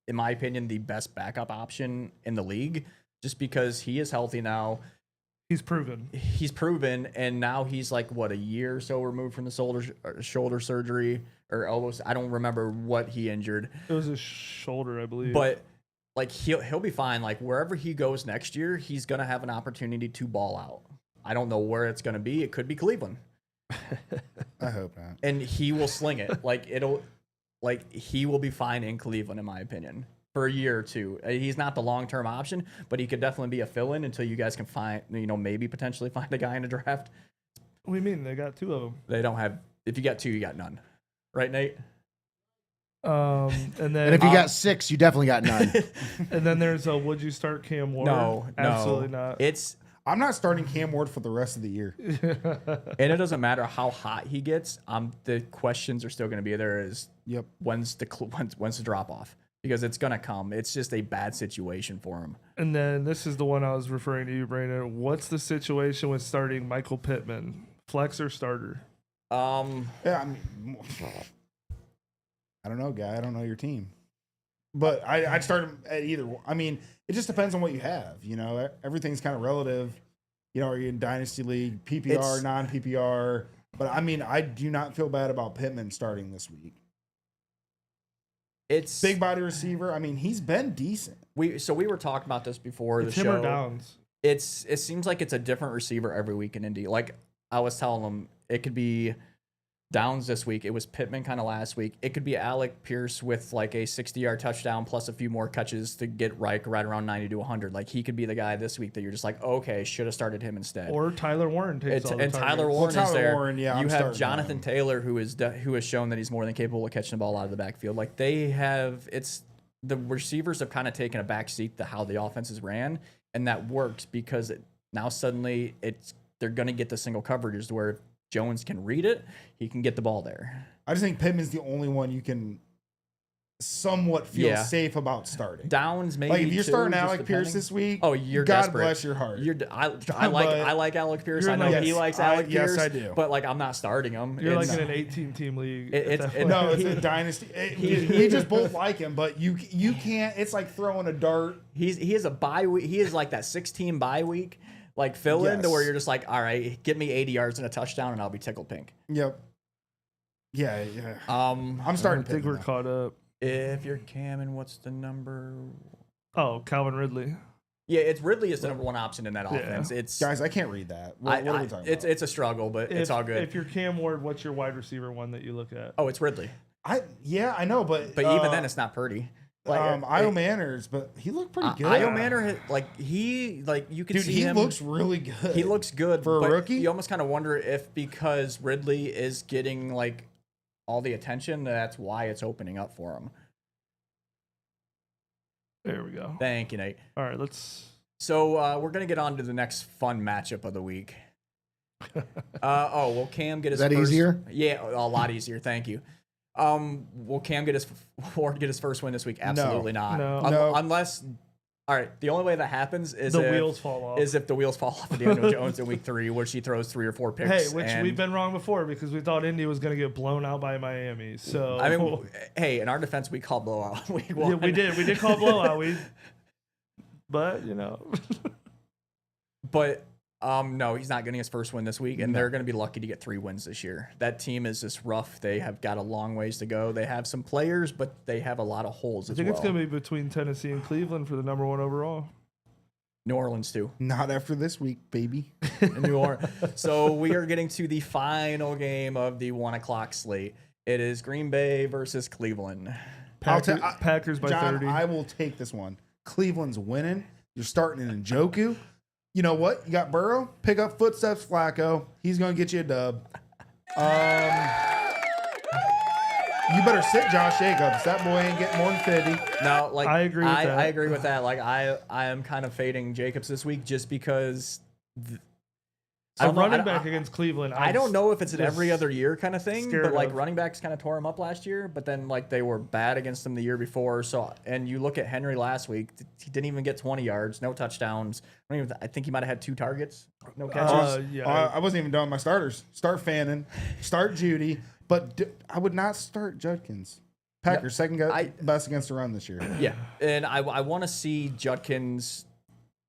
in my opinion, the best backup option in the league just because he is healthy now. He's proven. He's proven, and now he's like what, a year or so removed from the shoulder surgery or elbow. I don't remember what he injured. It was his shoulder, I believe. But like he'll be fine. Like wherever he goes next year, he's gonna have an opportunity to ball out. I don't know where it's gonna be. It could be Cleveland. I hope not. And he will sling it. He will be fine in Cleveland, in my opinion, for a year or two. He's not the long-term option, but he could definitely be a fill-in until you guys can find, maybe potentially find a guy in a draft. What do you mean? They got 2 of them. They don't have. If you got 2, you got none, right, Nate? And then And if you got 6, you definitely got none. and then there's a would you start Cam Ward? No, Absolutely not. I'm not starting Cam Ward for the rest of the year. And it doesn't matter how hot he gets. The questions are still going to be there. When's the drop off? because it's gonna come. It's just a bad situation for him. And then this is the one I was referring to you, Brandon. What's the situation with starting Michael Pittman? Flex or starter? Yeah, I mean, I don't know, guy. I don't know your team, but I'd start him at either. I mean, it just depends on what you have. You know, everything's kind of relative. You know, are you in dynasty league, PPR, non PPR? But I mean, I do not feel bad about Pittman starting this week. It's big body receiver. I mean, he's been decent. We were talking about this before the him show. or Downs. It seems like it's a different receiver every week in Indy. Like I was telling them, it could be Downs this week. It was Pittman kind of last week. It could be Alec Pierce with like a 60-yard touchdown plus a few more catches to get right around 90 to 100. Like he could be the guy this week that you're just like, okay, should have started him instead. Or Tyler Warren takes all the and targets. Tyler Warren is there. Warren, yeah, you I'm have starting Jonathan him. Taylor who has shown that he's more than capable of catching the ball out of the backfield. Like the receivers have kind of taken a back seat to how the offenses ran, and that works because now suddenly they're going to get the single coverages to where if Jones can read it, he can get the ball there. I just think Pittman's the only one you can somewhat feel safe about starting. Downs maybe. Like if you're too, starting just Alec Pierce depending. this week, oh, you're God desperate. bless your heart. I like Alec Pierce. I know he likes Alec Pierce. Yes, I do. But like I'm not starting him. You're like in an 18-team league. It's a dynasty. We just both like him, but you can't. It's like throwing a dart. He has a bye week. He is like that 16 bye week, like fill in to where you're just like, all right, get me 80 yards and a touchdown, and I'll be tickled pink. Yep. Yeah. I'm starting. I think we're caught up. If you're camming, what's the number? Oh, Calvin Ridley. Yeah, Ridley is the number one option in that offense. It's guys, I can't read that. What are we talking about? It's a struggle, but it's all good. If you're Cam Ward, what's your wide receiver one that you look at? Oh, it's Ridley. I know, but even then, it's not Purdy. Io Manners, but he looked pretty good. Io Manor, you can see him. He looks really good. He looks good for a but rookie. You almost kind of wonder if because Ridley is getting like all the attention, that's why it's opening up for him. There we go. Thank you, Nate. All right, let's. So we're gonna get on to the next fun matchup of the week. Will Cam get his? Is that first, easier? Yeah, a lot easier. Thank you. Will Cam get his first win this week? Absolutely not. No. Unless. All right, the only way that happens is the wheels fall off. Is if the wheels fall off of Daniel Jones in week 3, which he throws 3 or 4 picks. Hey, which we've been wrong before because we thought Indy was going to get blown out by Miami. So I mean, hey, in our defense, we called blowout. We won. Yeah, we did. We did call blowout. But you know. But no, he's not getting his first win this week, and they're going to be lucky to get 3 wins this year. That team is just rough. They have got a long ways to go. They have some players, but they have a lot of holes as well. I think it's going to be between Tennessee and Cleveland for the number 1 overall. New Orleans too. Not after this week, baby. New Orleans. So we are getting to the final game of the 1 o'clock slate. It is Green Bay versus Cleveland. Packers by John, 30. I will take this one. Cleveland's winning. You're starting in Njoku. You know what? You got Burrow. Pick up footsteps, Flacco. He's going to get you a dub. You better sit Josh Jacobs. That boy ain't getting more than 50. No, like I agree with that. I agree with that. Like I am kind of fading Jacobs this week just because. Running back against Cleveland. I don't know if it's an every other year kind of thing, but like of. running backs kind of tore him up last year, but then like they were bad against him the year before. So, and you look at Henry last week, he didn't even get 20 yards, no touchdowns. I think he might have had 2 targets, no catches. I wasn't even done with my starters. Start Fannin, start Judy, but I would not start Judkins. Packers second best against the run this year. Yeah, and I want to see Judkins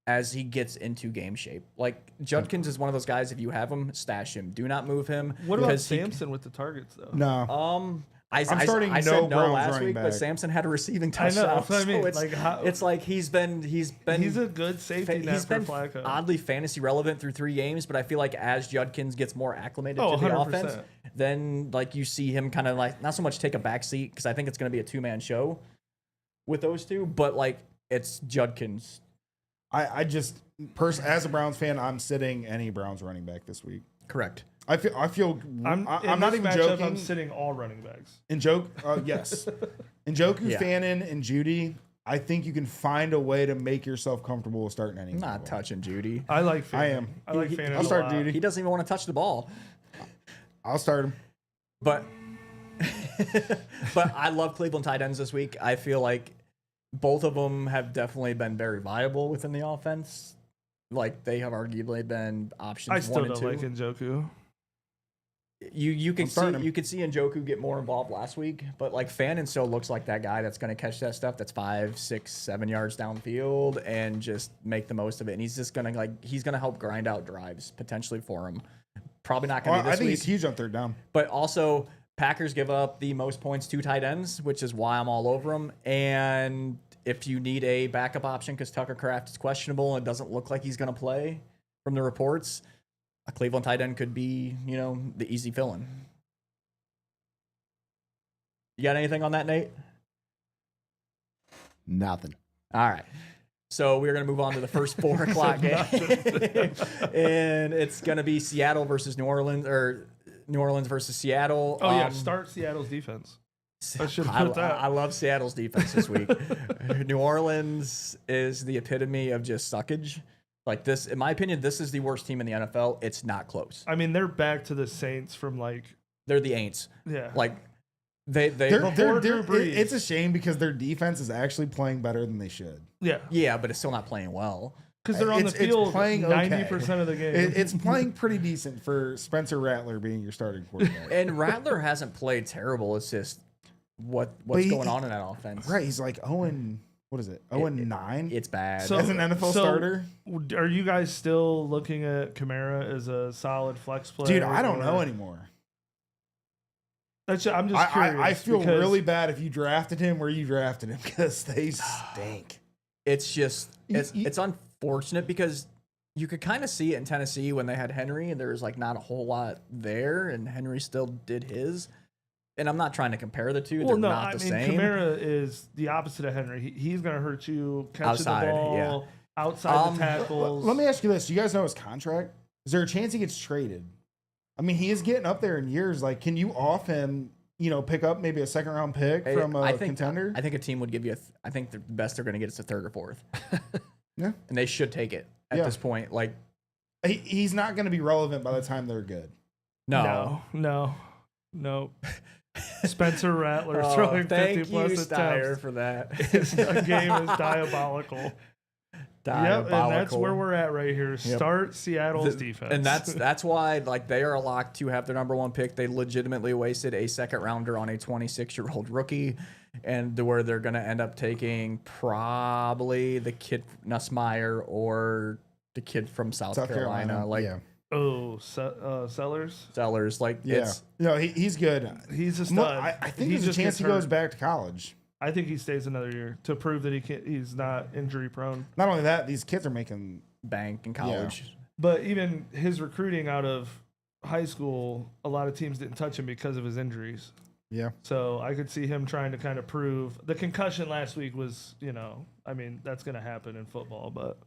as he gets into game shape. Like Judkins is one of those guys. If you have him, stash him. Do not move him. What about Samson with the targets though? No. I said no last week, but Samson had a receiving touchdown. I know. That's what I mean. It's like he's a good safety net for Flacco. Oddly fantasy relevant through 3 games, but I feel like as Judkins gets more acclimated to the 100%. offense, then like you see him kind of like not so much take a back seat because I think it's going to be a 2-man show with those two, but like it's Judkins. I just as a Browns fan, I'm sitting any Browns running back this week. Correct. I'm not even joking. I'm sitting all running backs. Yes. Njoku, Yeah. Fannin, and Judy. I think you can find a way to make yourself comfortable with starting any. I'm not touching Judy. I like Fannin. I am. I like Fannin. I'll start Judy. He doesn't even want to touch the ball. I'll start him. But I love Cleveland tight ends this week. I feel like both of them have definitely been very viable within the offense. Like they have arguably been options I still one and don't two. like Njoku. You can starting see him. you could see Njoku get more involved last week, but like Fannin still looks like that guy that's going to catch that stuff that's 5, 6, 7 yards downfield and just make the most of it. And he's just gonna he's gonna help grind out drives potentially for him. Probably not going to be I this think week, he's huge on third down. but also Packers give up the most points to tight ends, which is why I'm all over them. And if you need a backup option because Tucker Kraft is questionable and doesn't look like he's going to play from the reports, a Cleveland tight end could be, the easy fill-in. You got anything on that, Nate? Nothing. All right. So we're going to move on to the first 4 o'clock game. And it's going to be Seattle versus New Orleans, or New Orleans versus Seattle. Oh, yeah. Start Seattle's defense. I should have put that. I love Seattle's defense this week. New Orleans is the epitome of just suckage. Like this, in my opinion, this is the worst team in the NFL. It's not close. I mean, they're back to the Saints from They're the Aints. yeah. Like they're Drew Brees. It's a shame because their defense is actually playing better than they should. yeah, but it's still not playing well. Because they're on the field playing okay. 90% of the game. It's playing pretty decent for Spencer Rattler being your starting quarterback. And Rattler hasn't played terrible. It's just what's going on in that offense. Right, he's like 0-9. It's bad. As an NFL starter. Are you guys still looking at Kamara as a solid flex player? Dude, I don't know anymore. I'm just curious. I feel really bad if you drafted him where you drafted him because they stink. It's just it's unfortunate because you could kind of see it in Tennessee when they had Henry and there was like not a whole lot there and Henry still did his. And I'm not trying to compare the two. Well, They're no, not I the mean, same. Kamara is the opposite of Henry. He's going to hurt you catching Outside, the ball, yeah. outside the tackles. Let me ask you this. Do you guys know his contract? Is there a chance he gets traded? I mean, he is getting up there in years. Like, can you off him, pick up maybe a second-round pick from a contender? I think a team would give you I think the best they're going to get is a 3rd or 4th. Yeah. And they should take it at this point. Like, he's not going to be relevant by the time they're good. No. Spencer Rattler throwing 50 plus you, Steyer, attempts. for that. His game is diabolical. Yep, and that's where we're at right here. Start Seattle's defense. And that's why they are locked to have their number 1 pick. They legitimately wasted a 2nd rounder on a 26-year-old rookie, and where they're going to end up taking probably the kid Nussmeier or the kid from South Carolina. Sellers. He's good. He's a stud. I think there's a chance he goes back to college. I think he stays another year to prove that he's not injury prone. Not only that, these kids are making bank in college. Yeah. But even his recruiting out of high school, a lot of teams didn't touch him because of his injuries. Yeah. So I could see him trying to kind of prove the concussion last week was, that's going to happen in football, but.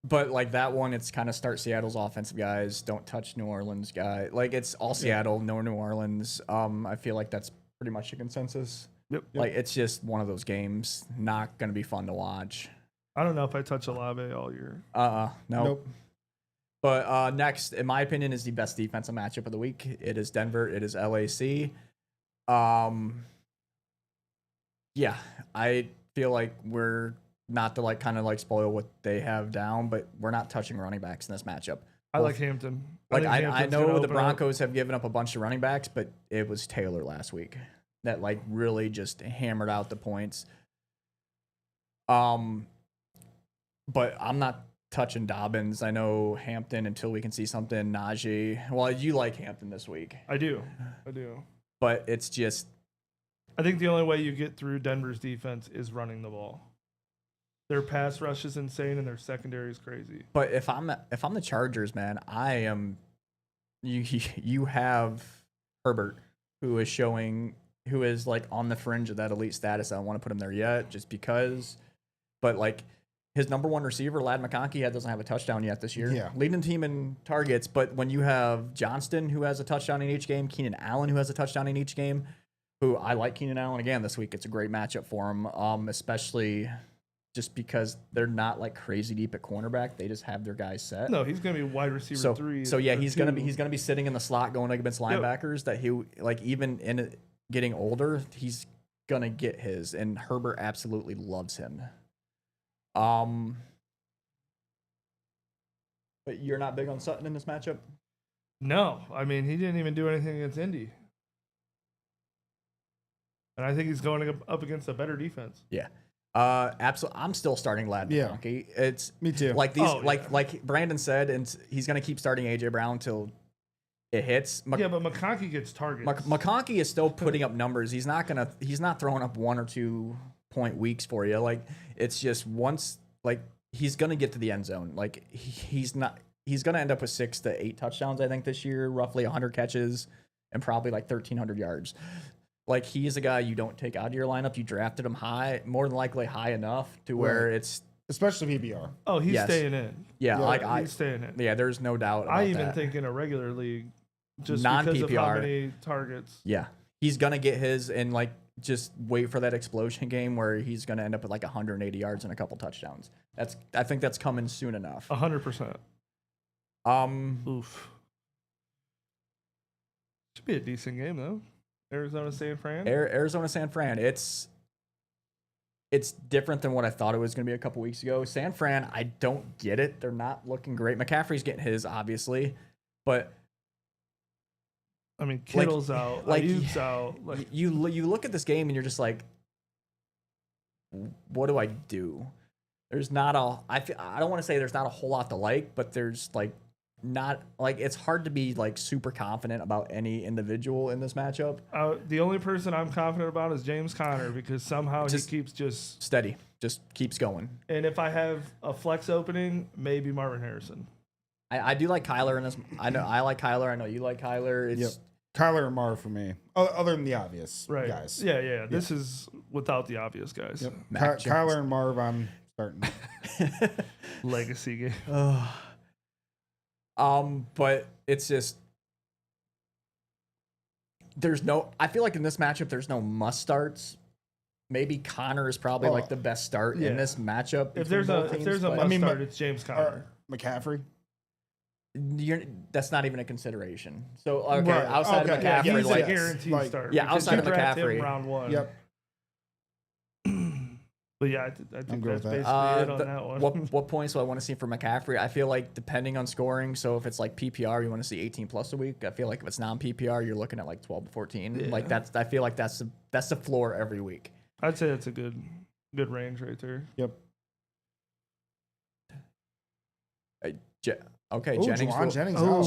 But that one, it's kind of start Seattle's offensive guys, don't touch New Orleans guy. It's all Seattle, no New Orleans. I feel like that's pretty much a consensus. Yep. It's just one of those games, not going to be fun to watch. I don't know if I touch Olave all year. Nope. But next, in my opinion, is the best defensive matchup of the week. It is Denver. It is LAC. Yeah, I feel like we're not to spoil what they have down, but we're not touching running backs in this matchup. I like Hampton. I know the Broncos have given up a bunch of running backs, but it was Taylor last week that really just hammered out the points. But I'm not touching Dobbins. I know Hampton until we can see something. Najee. Well, you like Hampton this week. I do. But it's just. I think the only way you get through Denver's defense is running the ball. Their pass rush is insane and their secondary is crazy. But if I'm the Chargers, man, I am. You have Herbert, who is on the fringe of that elite status. I don't want to put him there yet, just because. But his number 1 receiver, Ladd McConkey, doesn't have a touchdown yet this year. Yeah. Leading the team in targets. But when you have Johnston, who has a touchdown in each game, Keenan Allen, who has a touchdown in each game, who I like Keenan Allen again this week. It's a great matchup for him, especially just because they're not like crazy deep at cornerback. They just have their guys set. No, he's gonna be wide receiver 3. So yeah, or he's 2. gonna be sitting in the slot going against linebackers. That he like even in getting older, he's gonna get his, and Herbert absolutely loves him. But you're not big on Sutton in this matchup? No, I mean he didn't even do anything against Indy, and I think he's going up against a better defense. Yeah. Absolutely. I'm still starting Lad McConkey. It's me too. Like these, like Brandon said, and he's gonna keep starting AJ Brown till it hits. Yeah, but McConkey gets targets. McConkey is still putting up numbers. He's not throwing up 1 or 2 point weeks for you. Like it's just once, like he's gonna get to the end zone. Like he's gonna end up with 6 to 8 touchdowns, I think, this year, roughly 100 catches and probably like 1,300 yards. Like he's a guy you don't take out of your lineup. You drafted him high, more than likely high enough to where it's especially PPR. Oh, he's staying in. Yeah, like he's staying in. Yeah, there's no doubt. About I even that. think in a regular league, just Non-PPR, because of how many targets. Yeah, he's gonna get his, and like just wait for that explosion game where he's gonna end up with like 180 yards and a couple touchdowns. I think that's coming soon enough. 100%. Oof. Should be a decent game though. Arizona San Fran. Arizona San Fran. It's different than what I thought it was going to be a couple weeks ago. San Fran, I don't get it. They're not looking great. McCaffrey's getting his, obviously, but I mean, Kittle's out. Ayuk's out. Like you look at this game and you're just like, what do I do? There's not I don't want to say there's not a whole lot to like, but there's like not like it's hard to be like super confident about any individual in this matchup. The only person I'm confident about is James Conner because somehow he keeps just steady, just keeps going. And if I have a flex opening, maybe Marvin Harrison. I do like Kyler in this. I know I like Kyler. I know you like Kyler. It's Kyler and Marv for me, other than the obvious guys. Yeah. This is without the obvious guys. Yep. Kyler and Marv, I'm starting. Legacy game. But it's just I feel like in this matchup there's no must starts. Maybe Connor is probably like the best start in this matchup. If there's a must start, it's James Conner. McCaffrey. That's not even a consideration. So outside of McCaffrey, he's a guaranteed start. Yeah, outside of McCaffrey, round 1. Yep. But yeah, I think that's basically it on that one. What points do I want to see for McCaffrey? I feel like depending on scoring, so if it's like PPR, you want to see 18 plus a week. I feel like if it's non-PPR, you're looking at like 12 to 14. Yeah. Like I feel like that's the floor every week. I'd say that's a good range right there. Yep. Okay, Jennings.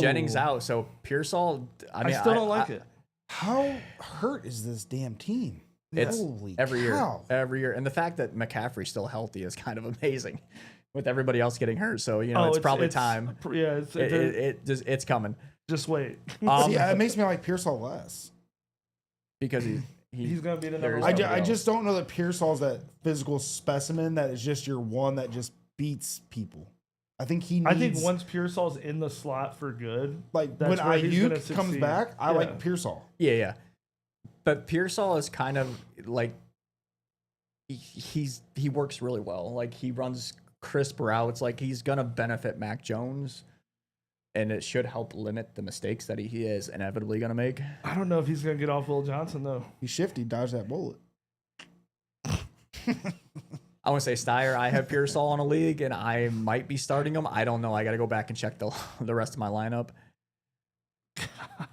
Jennings out. So Pearsall. I mean, I still don't like it. How hurt is this damn team? It's Holy every cow. year, and the fact that McCaffrey's still healthy is kind of amazing, with everybody else getting hurt. So it's probably time. Yeah, it's coming. Just wait. Yeah, it makes me like Pearsall less because he's gonna be the number. I just don't know that Pearsall's that physical specimen that is just your one that just beats people. I think once Pearsall's in the slot for good, like when Ayuk comes back, I like Pearsall. Yeah. But Pearsall is kind of like he works really well. Like he runs crisp routes. Like he's gonna benefit Mac Jones, and it should help limit the mistakes that he is inevitably gonna make. I don't know if he's gonna get off Will Johnson though. He's shifty, dodge that bullet. I want to say Steyer. I have Pearsall in a league, and I might be starting him. I don't know. I got to go back and check the rest of my lineup.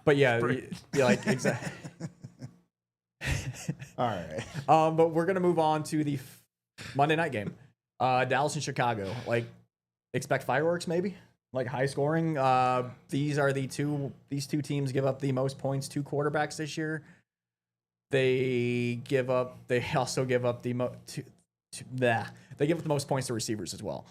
But yeah, like exactly. All right. But we're gonna move on to the Monday night game, Dallas and Chicago. Like, expect fireworks, maybe like high scoring. These two teams give up the most points to quarterbacks this year. They also give up the they give up the most points to receivers as well.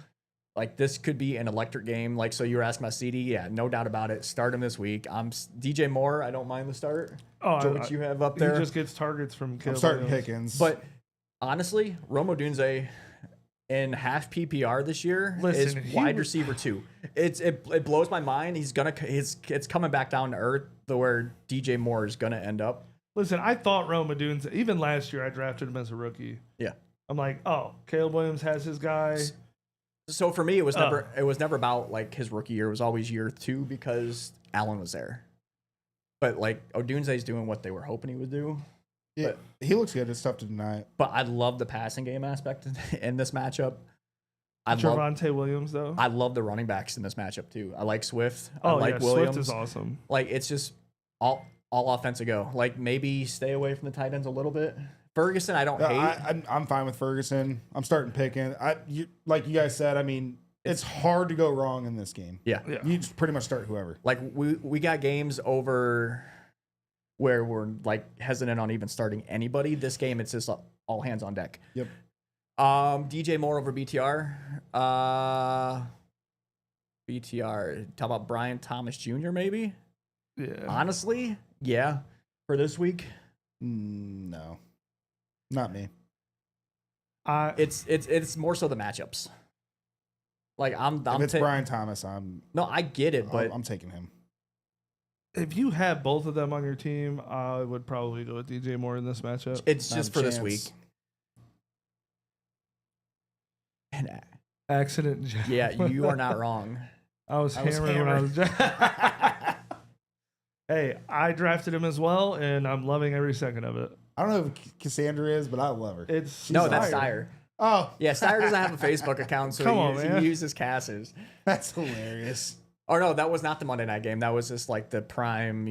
Like this could be an electric game. Like, so you were asking about CD. Yeah, no doubt about it. Start him this week. DJ Moore. I don't mind the start. What you have up there? He just gets targets from Caleb. I'm starting Pickens. But honestly, Rome Odunze in half PPR this year is wide receiver 2. It blows my mind. It's coming back down to earth where DJ Moore is gonna end up. Listen, I thought Rome Odunze, even last year I drafted him as a rookie. Yeah. I'm like, oh, Caleb Williams has his guy. So for me, it was never about like his rookie year. It was always year 2 because Allen was there. But like Odunze's doing what they were hoping he would do. Yeah, he looks good. It's tough to deny it. But I love the passing game aspect in this matchup. Javonte Williams, though. I love the running backs in this matchup too. I like Swift. Oh, I like Williams. Swift is awesome. Like it's just all offensive go. Like maybe stay away from the tight ends a little bit. Ferguson, I don't hate. I'm fine with Ferguson. I'm starting picking. Like you guys said, I mean, it's hard to go wrong in this game. Yeah. You just pretty much start whoever. Like we got games over where we're like hesitant on even starting anybody. This game, it's just all hands on deck. Yep. DJ Moore over BTR. BTR. Talk about Brian Thomas Jr. maybe. Yeah. Honestly, yeah. For this week, no, not me. It's more so the matchups. Like if it's Brian Thomas, no, I get it, but I'm taking him. If you have both of them on your team, I would probably go with DJ Moore in this matchup. It's just for this week. Accident. Yeah, you are not wrong. I was hammered when I was. Hey, I drafted him as well, and I'm loving every second of it. I don't know who Cassandra is, but I love her. That's Steyer. Oh. Yeah, Steyer doesn't have a Facebook account, so he uses Cass's. That's hilarious. Or no, that was not the Monday night game. That was just like the prime,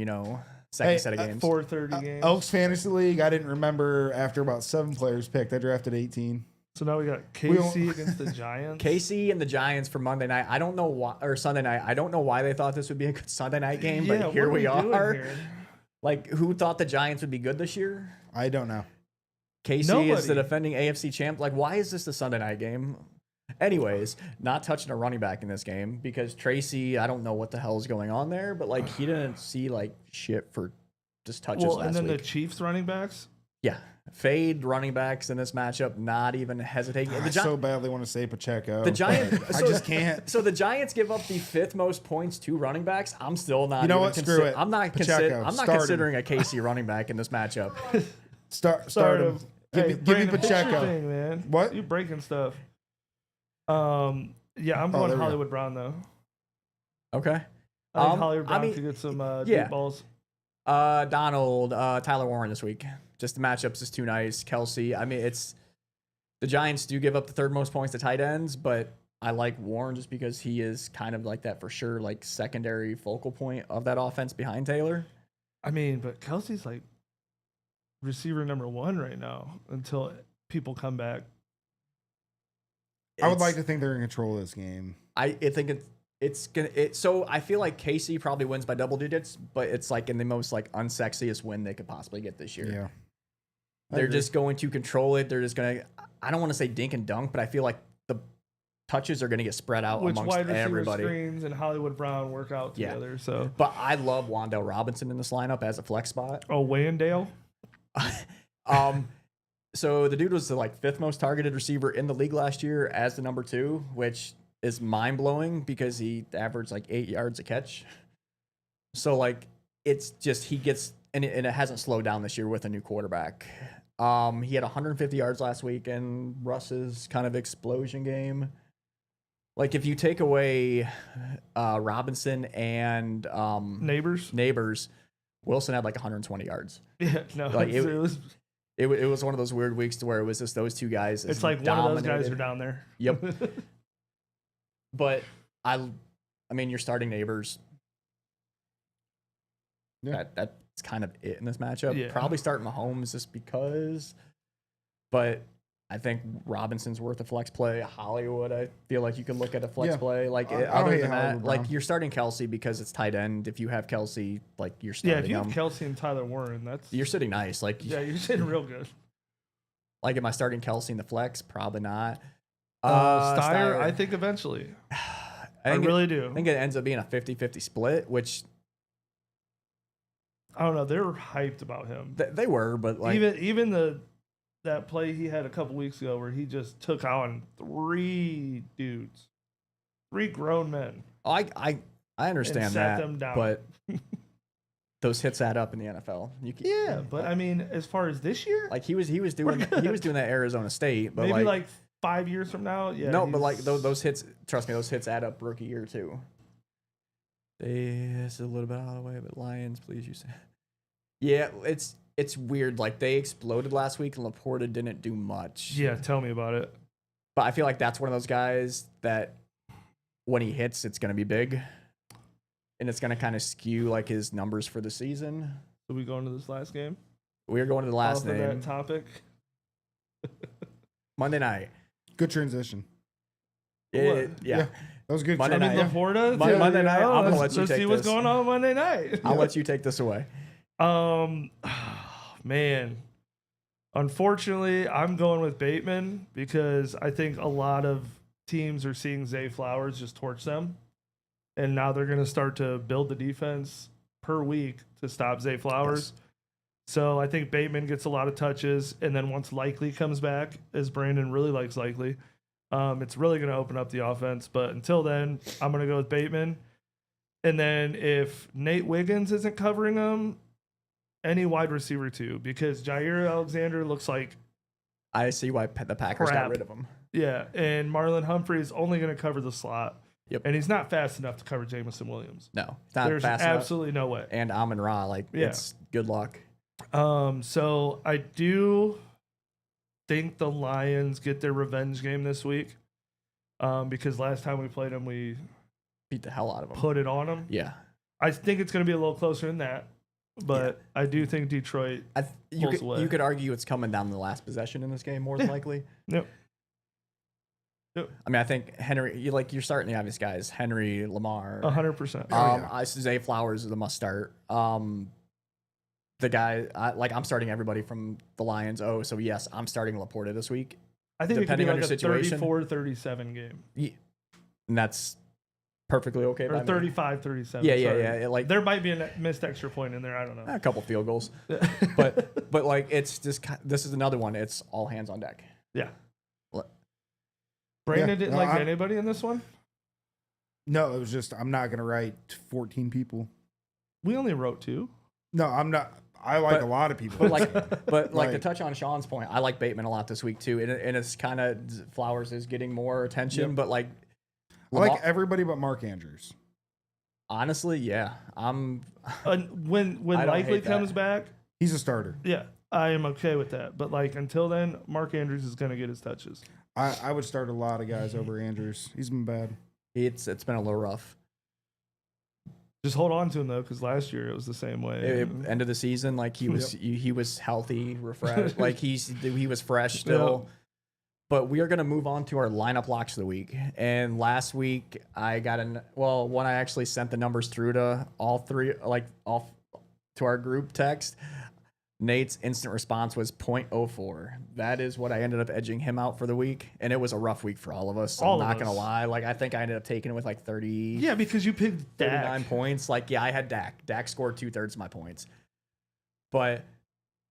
second set of games. 4:30 games. Oaks Fantasy League, I didn't remember after about 7 players picked. I drafted 18. So now we got KC against the Giants. KC and the Giants for Monday night. I don't know why, or Sunday night. I don't know why they thought this would be a good Sunday night game, but here we are. Here? Like, who thought the Giants would be good this year? I don't know. KC is the defending AFC champ. Like, why is this the Sunday night game? Anyways, not touching a running back in this game because Tracy, I don't know what the hell is going on there, but like he didn't see like shit for just touches last week. And then the Chiefs running backs? Yeah. Fade running backs in this matchup, not even hesitating. I so badly want to say Pacheco. The Giants, I just can't. So the Giants give up the 5th most points to running backs. I'm still not. You know what? Screw it. I'm not considering a KC running back in this matchup. Start him. Give me Pacheco. Thing, man. What? You breaking stuff? Yeah, I'm going Hollywood Brown though. Okay. I think Hollywood Brown could get some deep balls. Donald, Tyler Warren this week. Just the matchups is too nice. Kelsey. I mean, it's the Giants do give up the 3rd most points to tight ends, but I like Warren just because he is kind of like that for sure, like secondary focal point of that offense behind Taylor. I mean, but Kelsey's like receiver number 1 right now until people come back. I would like to think they're in control of this game. I think it's gonna. So I feel like KC probably wins by double digits, but it's like in the most like unsexiest win they could possibly get this year. Yeah. They're just going to control it. They're just going to, I don't want to say dink and dunk, but I feel like the touches are going to get spread out amongst wide receiver everybody. Screens and Hollywood Brown work out together. So, but I love Wan'Dale Robinson in this lineup as a flex spot. Oh, Wandale. So the dude was the like 5th most targeted receiver in the league last year as the number 2, which is mind blowing because he averaged like 8 yards a catch. So like it's just he gets and it hasn't slowed down this year with a new quarterback. He had 150 yards last week in Russ's kind of explosion game. Like if you take away Robinson and Neighbors, Wilson had like 120 yards. Yeah, no, like it was one of those weird weeks to where it was just those 2 guys. It's like one of those guys are down there. Yep. But I mean, you're starting Neighbors. Yeah, that's kind of it in this matchup. Yeah. Probably starting Mahomes just because, but I think Robinson's worth a flex play. Hollywood, I feel like you can look at a flex play. Like other than that, like you're starting Kelsey because it's tight end. If you have Kelsey, like you're starting. Yeah, if you have Kelsey and Tyler Warren, you're sitting nice. Like you're sitting real good. Like, am I starting Kelsey in the flex? Probably not. Steyer, I think eventually. I really do. I think it ends up being a 50-50 split, which I don't know. They were hyped about him. They were, but like even that play he had a couple weeks ago where he just took on 3 dudes, 3 grown men. I understand and that, sat them down. but those hits add up in the NFL. Yeah, but I mean, as far as this year, like he was doing that at Arizona State, but maybe like 5 years from now. Yeah, no, but like those hits. Trust me, those hits add up rookie year too. This is a little bit out of the way, but Lions, please, you say. Yeah, it's weird. Like they exploded last week, and Laporta didn't do much. Yeah, tell me about it. But I feel like that's one of those guys that when he hits, it's going to be big. And it's going to kind of skew like his numbers for the season. Are we going to this last game? We are going to the last Off of name. that topic. Monday night. Good transition. Yeah. That was good. Monday night. Laporta. Monday night. I'm going to let you let's take see this. what's going on Monday night. I'll let you take this away. Man. Unfortunately, I'm going with Bateman because I think a lot of teams are seeing Zay Flowers just torch them. And now they're going to start to build the defense per week to stop Zay Flowers. Yes. So I think Bateman gets a lot of touches. And then once Likely comes back, as Brandon really likes Likely, it's really going to open up the offense. But until then, I'm going to go with Bateman. And then if Nate Wiggins isn't covering him, any wide receiver too, because Jair Alexander looks like I see why the Packers got rid of him. Yeah, and Marlon Humphrey is only going to cover the slot. Yep. And he's not fast enough to cover Jamison Williams. No, it's not There's fast absolutely enough. no way. And Amon-Ra, it's good luck. So I do think the Lions get their revenge game this week. Because last time we played them, we beat the hell out of them. Put it on them. Yeah. I think it's going to be a little closer than that. But I do think Detroit pulls away. You could argue it's coming down to the last possession in this game, more than likely. Yep. I mean, I think Henry, you're starting the obvious guys. Henry, Lamar. 100%. Zay Flowers is the must start. The guy, I'm starting everybody from the Lions. Oh, so yes, I'm starting Laporta this week. I think depending it on could be your like situation. a 34-37 game. Yeah. And that's perfectly okay. Or 35-37. Yeah. There might be a missed extra point in there. I don't know. A couple field goals. but it's just, this is another one. It's all hands on deck. Yeah. Brandon didn't like anybody in this one? No, it was just, I'm not going to write 14 people. We only wrote 2. No, I'm not. I like a lot of people. But to touch on Sean's point, I like Bateman a lot this week too. And it's kind of, Flowers is getting more attention, but I like everybody but Mark Andrews. Honestly, yeah. When Likely comes back, he's a starter. Yeah, I am okay with that. But until then, Mark Andrews is going to get his touches. I would start a lot of guys over Andrews. He's been bad. It's been a little rough. Just hold on to him though, because last year it was the same way. End of the season, he was healthy, refreshed, he was fresh still. Yep. But we are going to move on to our lineup locks of the week. And last week I got one I actually sent the numbers through to all three, to our group text. Nate's instant response was 0.04. That is what I ended up edging him out for the week. And it was a rough week for all of us. I'm not going to lie. I think I ended up taking it with 30. Yeah, because you picked 39 points. I had Dak. Dak scored 2/3 of my points. But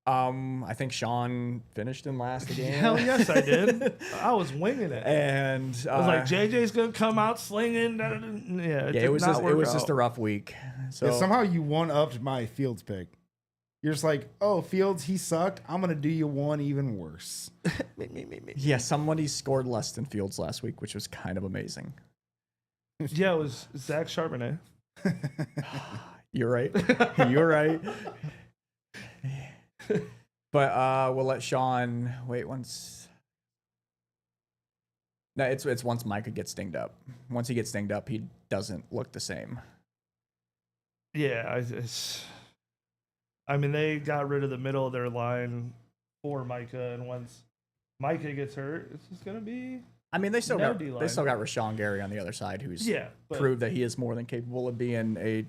I think Sean finished him last again. Hell yes, I did. I was winging it. And I was like, JJ's going to come out slinging. It was just a rough week. So somehow you one-upped my Fields pick. You're just like, oh, Fields, he sucked. I'm going to do you one even worse. me. Yeah, somebody scored less than Fields last week, which was kind of amazing. Yeah, it was Zach Charbonnet. You're right. You're right. But we'll let Sean wait once. No, it's once Micah gets stinged up. Once he gets stinged up, he doesn't look the same. Yeah, they got rid of the middle of their line for Micah, and once Micah gets hurt, it's just gonna be. They still got Rashawn Gary on the other side, who's proved that he is more than capable of being a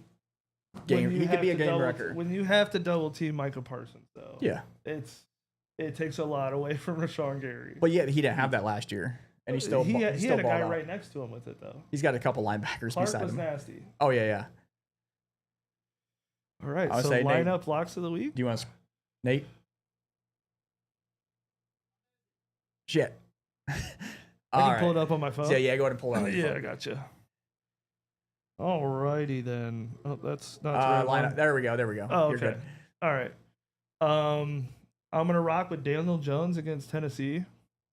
game. He could be a game wrecker. When you have to double team Micah Parsons, though, it takes a lot away from Rashawn Gary. But yet he didn't have that last year, and he had a guy right next to him with it though. He's got a couple linebackers beside him. Was nasty. Oh yeah. All right, so lineup locks of the week. Do you want to, Nate? Shit. I can pull it up on my phone. Yeah, go ahead and pull it up. Yeah, I gotcha. Alrighty then. Oh, that's not the right Line one. up. There we go. There we go. Oh, You're okay. good. All right. I'm gonna rock with Daniel Jones against Tennessee.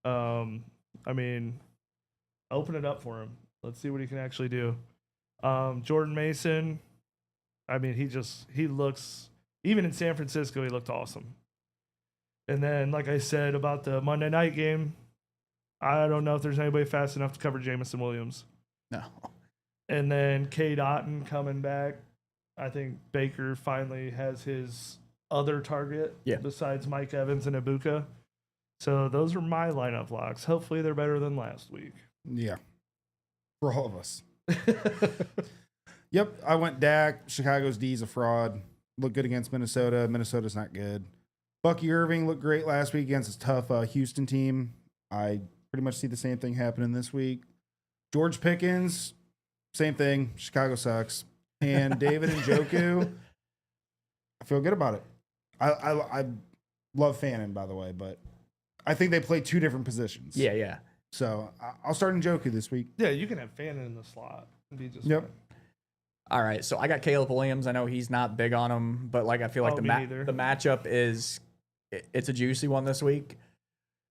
I mean, open it up for him. Let's see what he can actually do. Jordan Mason. I mean, he looks, even in San Francisco, he looked awesome. And then, like I said about the Monday night game, I don't know if there's anybody fast enough to cover Jamison Williams. No. And then Cade Otton coming back. I think Baker finally has his other target besides Mike Evans and Ibuka. So those are my lineup locks. Hopefully they're better than last week. Yeah. For all of us. Yep. I went Dak. Chicago's D is a fraud. Looked good against Minnesota. Minnesota's not good. Bucky Irving looked great last week against a tough Houston team. I pretty much see the same thing happening this week. George Pickens, same thing. Chicago sucks. And David Njoku, I feel good about it. I love Fannin, by the way, but I think they play two different positions. Yeah. So I'll start Njoku this week. Yeah, you can have Fannin in the slot and be just Yep. fine. All right, so I got Caleb Williams. I know he's not big on him, but like I feel like the matchup is it's a juicy one this week.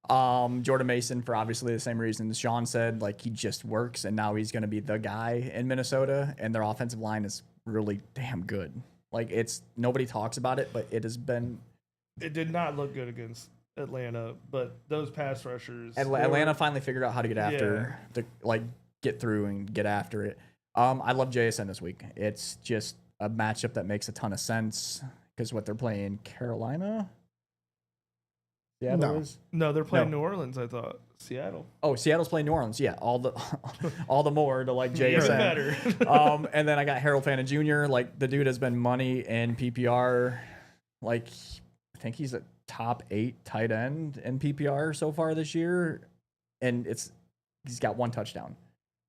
Jordan Mason for obviously the same reasons Sean said, like he just works, and now he's going to be the guy in Minnesota, and their offensive line is really damn good. Like it's nobody talks about it, but it has been. It did not look good against Atlanta, but those pass rushers. Atlanta finally figured out how to get after get through and get after it. I love JSN this week. It's just a matchup that makes a ton of sense because what they're playing Carolina. No, they're playing New Orleans. I thought Seattle. Oh, Seattle's playing New Orleans. Yeah, all the more to like JSN. Better. And then I got Harold Fannin Jr. Like the dude has been money in PPR. Like I think he's a top 8 tight end in PPR so far this year, and he's got 1 touchdown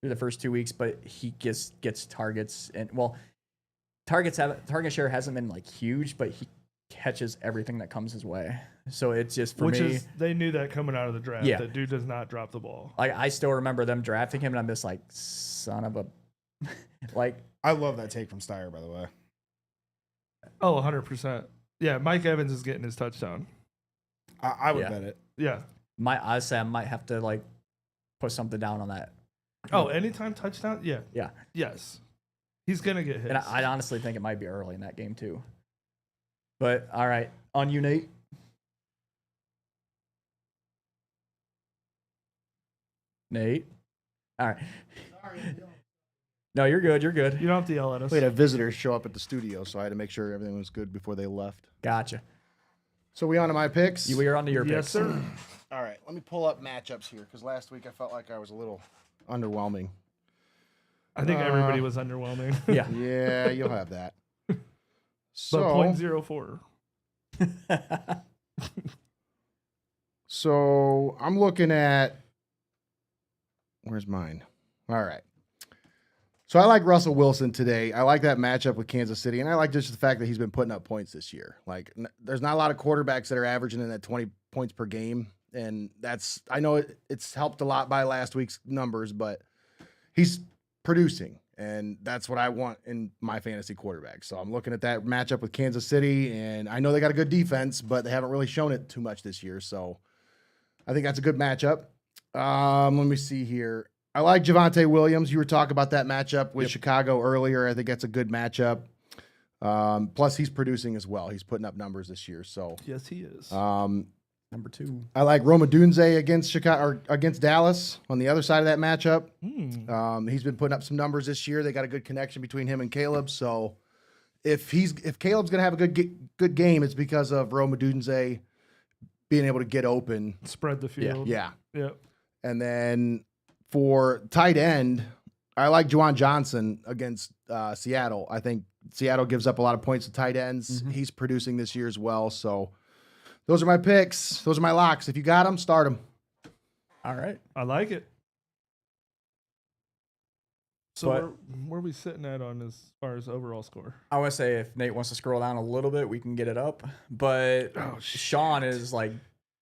through the first 2 weeks, but he gets targets and target share hasn't been like huge, but he catches everything that comes his way. So it's just for me. They knew that coming out of the draft. Yeah. That dude does not drop the ball. Like I still remember them drafting him, and I'm just like, son of a, like. I love that take from Steyer, by the way. Oh, 100%. Yeah, Mike Evans is getting his touchdown. I would bet it. Yeah. I say I might have to like put something down on that. Oh, anytime touchdown? Yeah. Yeah. Yes. He's gonna get hit. And I honestly think it might be early in that game too. But all right, on you, Nate. Nate. All right. Sorry. No, you're good. You're good. You don't have to yell at us. We had a visitor show up at the studio, so I had to make sure everything was good before they left. Gotcha. So we on to my picks? We are on to your Yes, picks. sir. All right, let me pull up matchups here because last week I felt like I was a little underwhelming. I think everybody was underwhelming. Yeah. Yeah, you'll have that. But So, 0.04. so I'm looking at where's mine? All right. So I like Russell Wilson today. I like that matchup with Kansas City, and I like just the fact that he's been putting up points this year. Like, there's not a lot of quarterbacks that are averaging in that 20 points per game, and I know it's helped a lot by last week's numbers, but he's producing, and that's what I want in my fantasy quarterback. So I'm looking at that matchup with Kansas City, and I know they got a good defense, but they haven't really shown it too much this year. So I think that's a good matchup. Let me see here. I like Javonte Williams. You were talking about that matchup with Chicago earlier. I think that's a good matchup. Plus, he's producing as well. He's putting up numbers this year. So Yes, he is. Number 2. I like Roma Dunze against Chicago or against Dallas on the other side of that matchup. He's been putting up some numbers this year. They got a good connection between him and Caleb. So if Caleb's gonna have a good game, it's because of Roma Dunze being able to get open. Spread the field. Yeah. Yep. And then for tight end, I like Juwan Johnson against Seattle. I think Seattle gives up a lot of points to tight ends. Mm-hmm. He's producing this year as well. So those are my picks. Those are my locks. If you got them, start them. All right. I like it. So where are we sitting at on as far as overall score? I want to say if Nate wants to scroll down a little bit, we can get it up. But Sean is like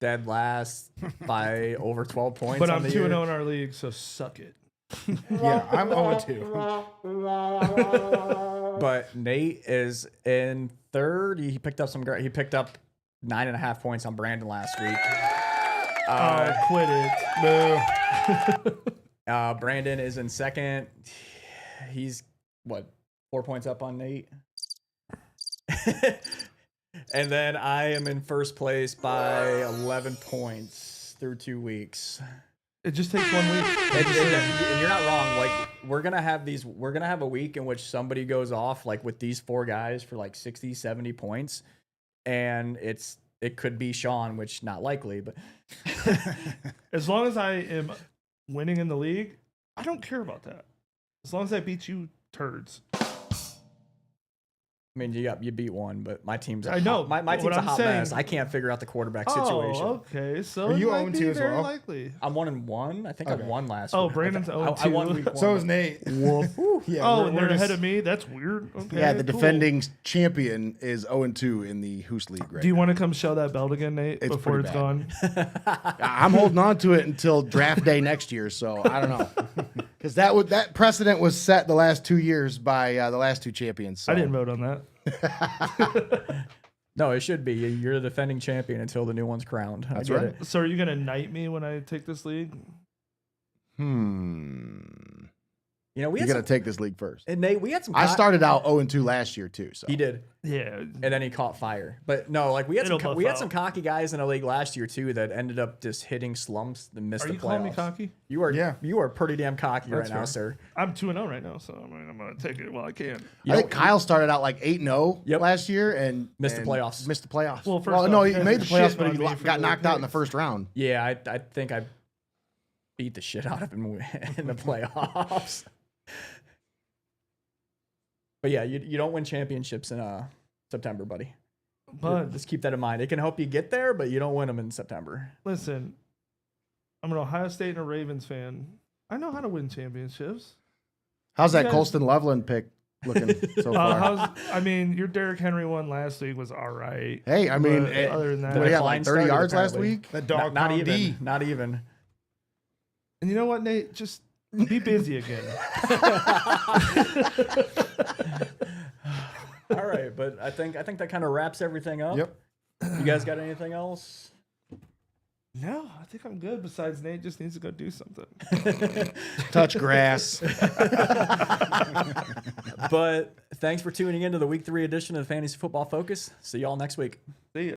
dead last by over 12 points. But on I'm the 2-0 year. in our league, so suck it. Yeah, I'm 0-2. But Nate is in third. He picked up he picked up 9.5 points on Brandon last week. Quit it. Boo. Brandon is in second. He's what, 4 points up on Nate? And then I am in first place by 11 points through 2 weeks. It just takes 1 week. And you're not wrong. Like, we're gonna have a week in which somebody goes off like with these 4 guys for like 60, 70 points. And it could be Shawn, which not likely, but As long as I am winning in the league, I don't care about that. As long as I beat you turds. I mean, you beat one, but my team's I know, my but team's what a I'm hot saying- mess. I can't figure out the quarterback situation. Oh, okay. So Are you it might 0-2 be as very well? likely. I'm 1-1. I think I Okay. won last Oh, week. Brandon's I 0-2. won week 1. So is Nate. Yeah, Oh, we're- and we're they're just- ahead of me? That's weird. Okay, Yeah, the cool. defending champion is 0-2 in the Hoos League right Do you now. want to come show that belt again, Nate, It's before it's pretty gone? I'm holding on to it until draft day next year, so I don't know. Because that precedent was set the last 2 years by the last 2 champions. So. I didn't vote on that. No, it should be. You're the defending champion until the new one's crowned. That's I get right. it. So are you going to knight me when I take this league? You know, we You had got to some, take this league first. and Nate, we had some. I started out 0-2 last year too. So He did, Yeah. and then he caught fire. But no, like we had It'll some buff we had out. some cocky guys in the league last year too that ended up just hitting slumps and missed Are the you playoffs. calling me cocky? You are, Yeah. you are pretty damn cocky That's right now, fair. sir. I'm 2-0 right now, so I'm going to take it while I can. I think Kyle started out like 8-0 Yep. last year and Missed the playoffs. Missed the playoffs. Well, first no, off, he you made the guys playoffs, but shit he on me for got the knocked out in the picks. first round. Yeah, I think I beat the shit out of him in the playoffs. But yeah, you don't win championships in September, buddy. But Just keep that in mind. It can help you get there, but you don't win them in September. listen, I'm an Ohio State and a Ravens fan. I know how to win championships. How's that guys- Colston Loveland pick looking so far? Your Derrick Henry one last week was all right. Hey, I mean, But other than that, what, he had decline like 30 started, yards last apparently. week? That dog Not pound even. D. Not even. and you know what, Nate? Just be busy again. All right, but I think that kind of wraps everything up. Yep. You guys got anything else? No, I think I'm good. Besides, Nate just needs to go do something. Touch grass. But thanks for tuning in to the Week 3 edition of Fantasy Football Focus. See y'all next week.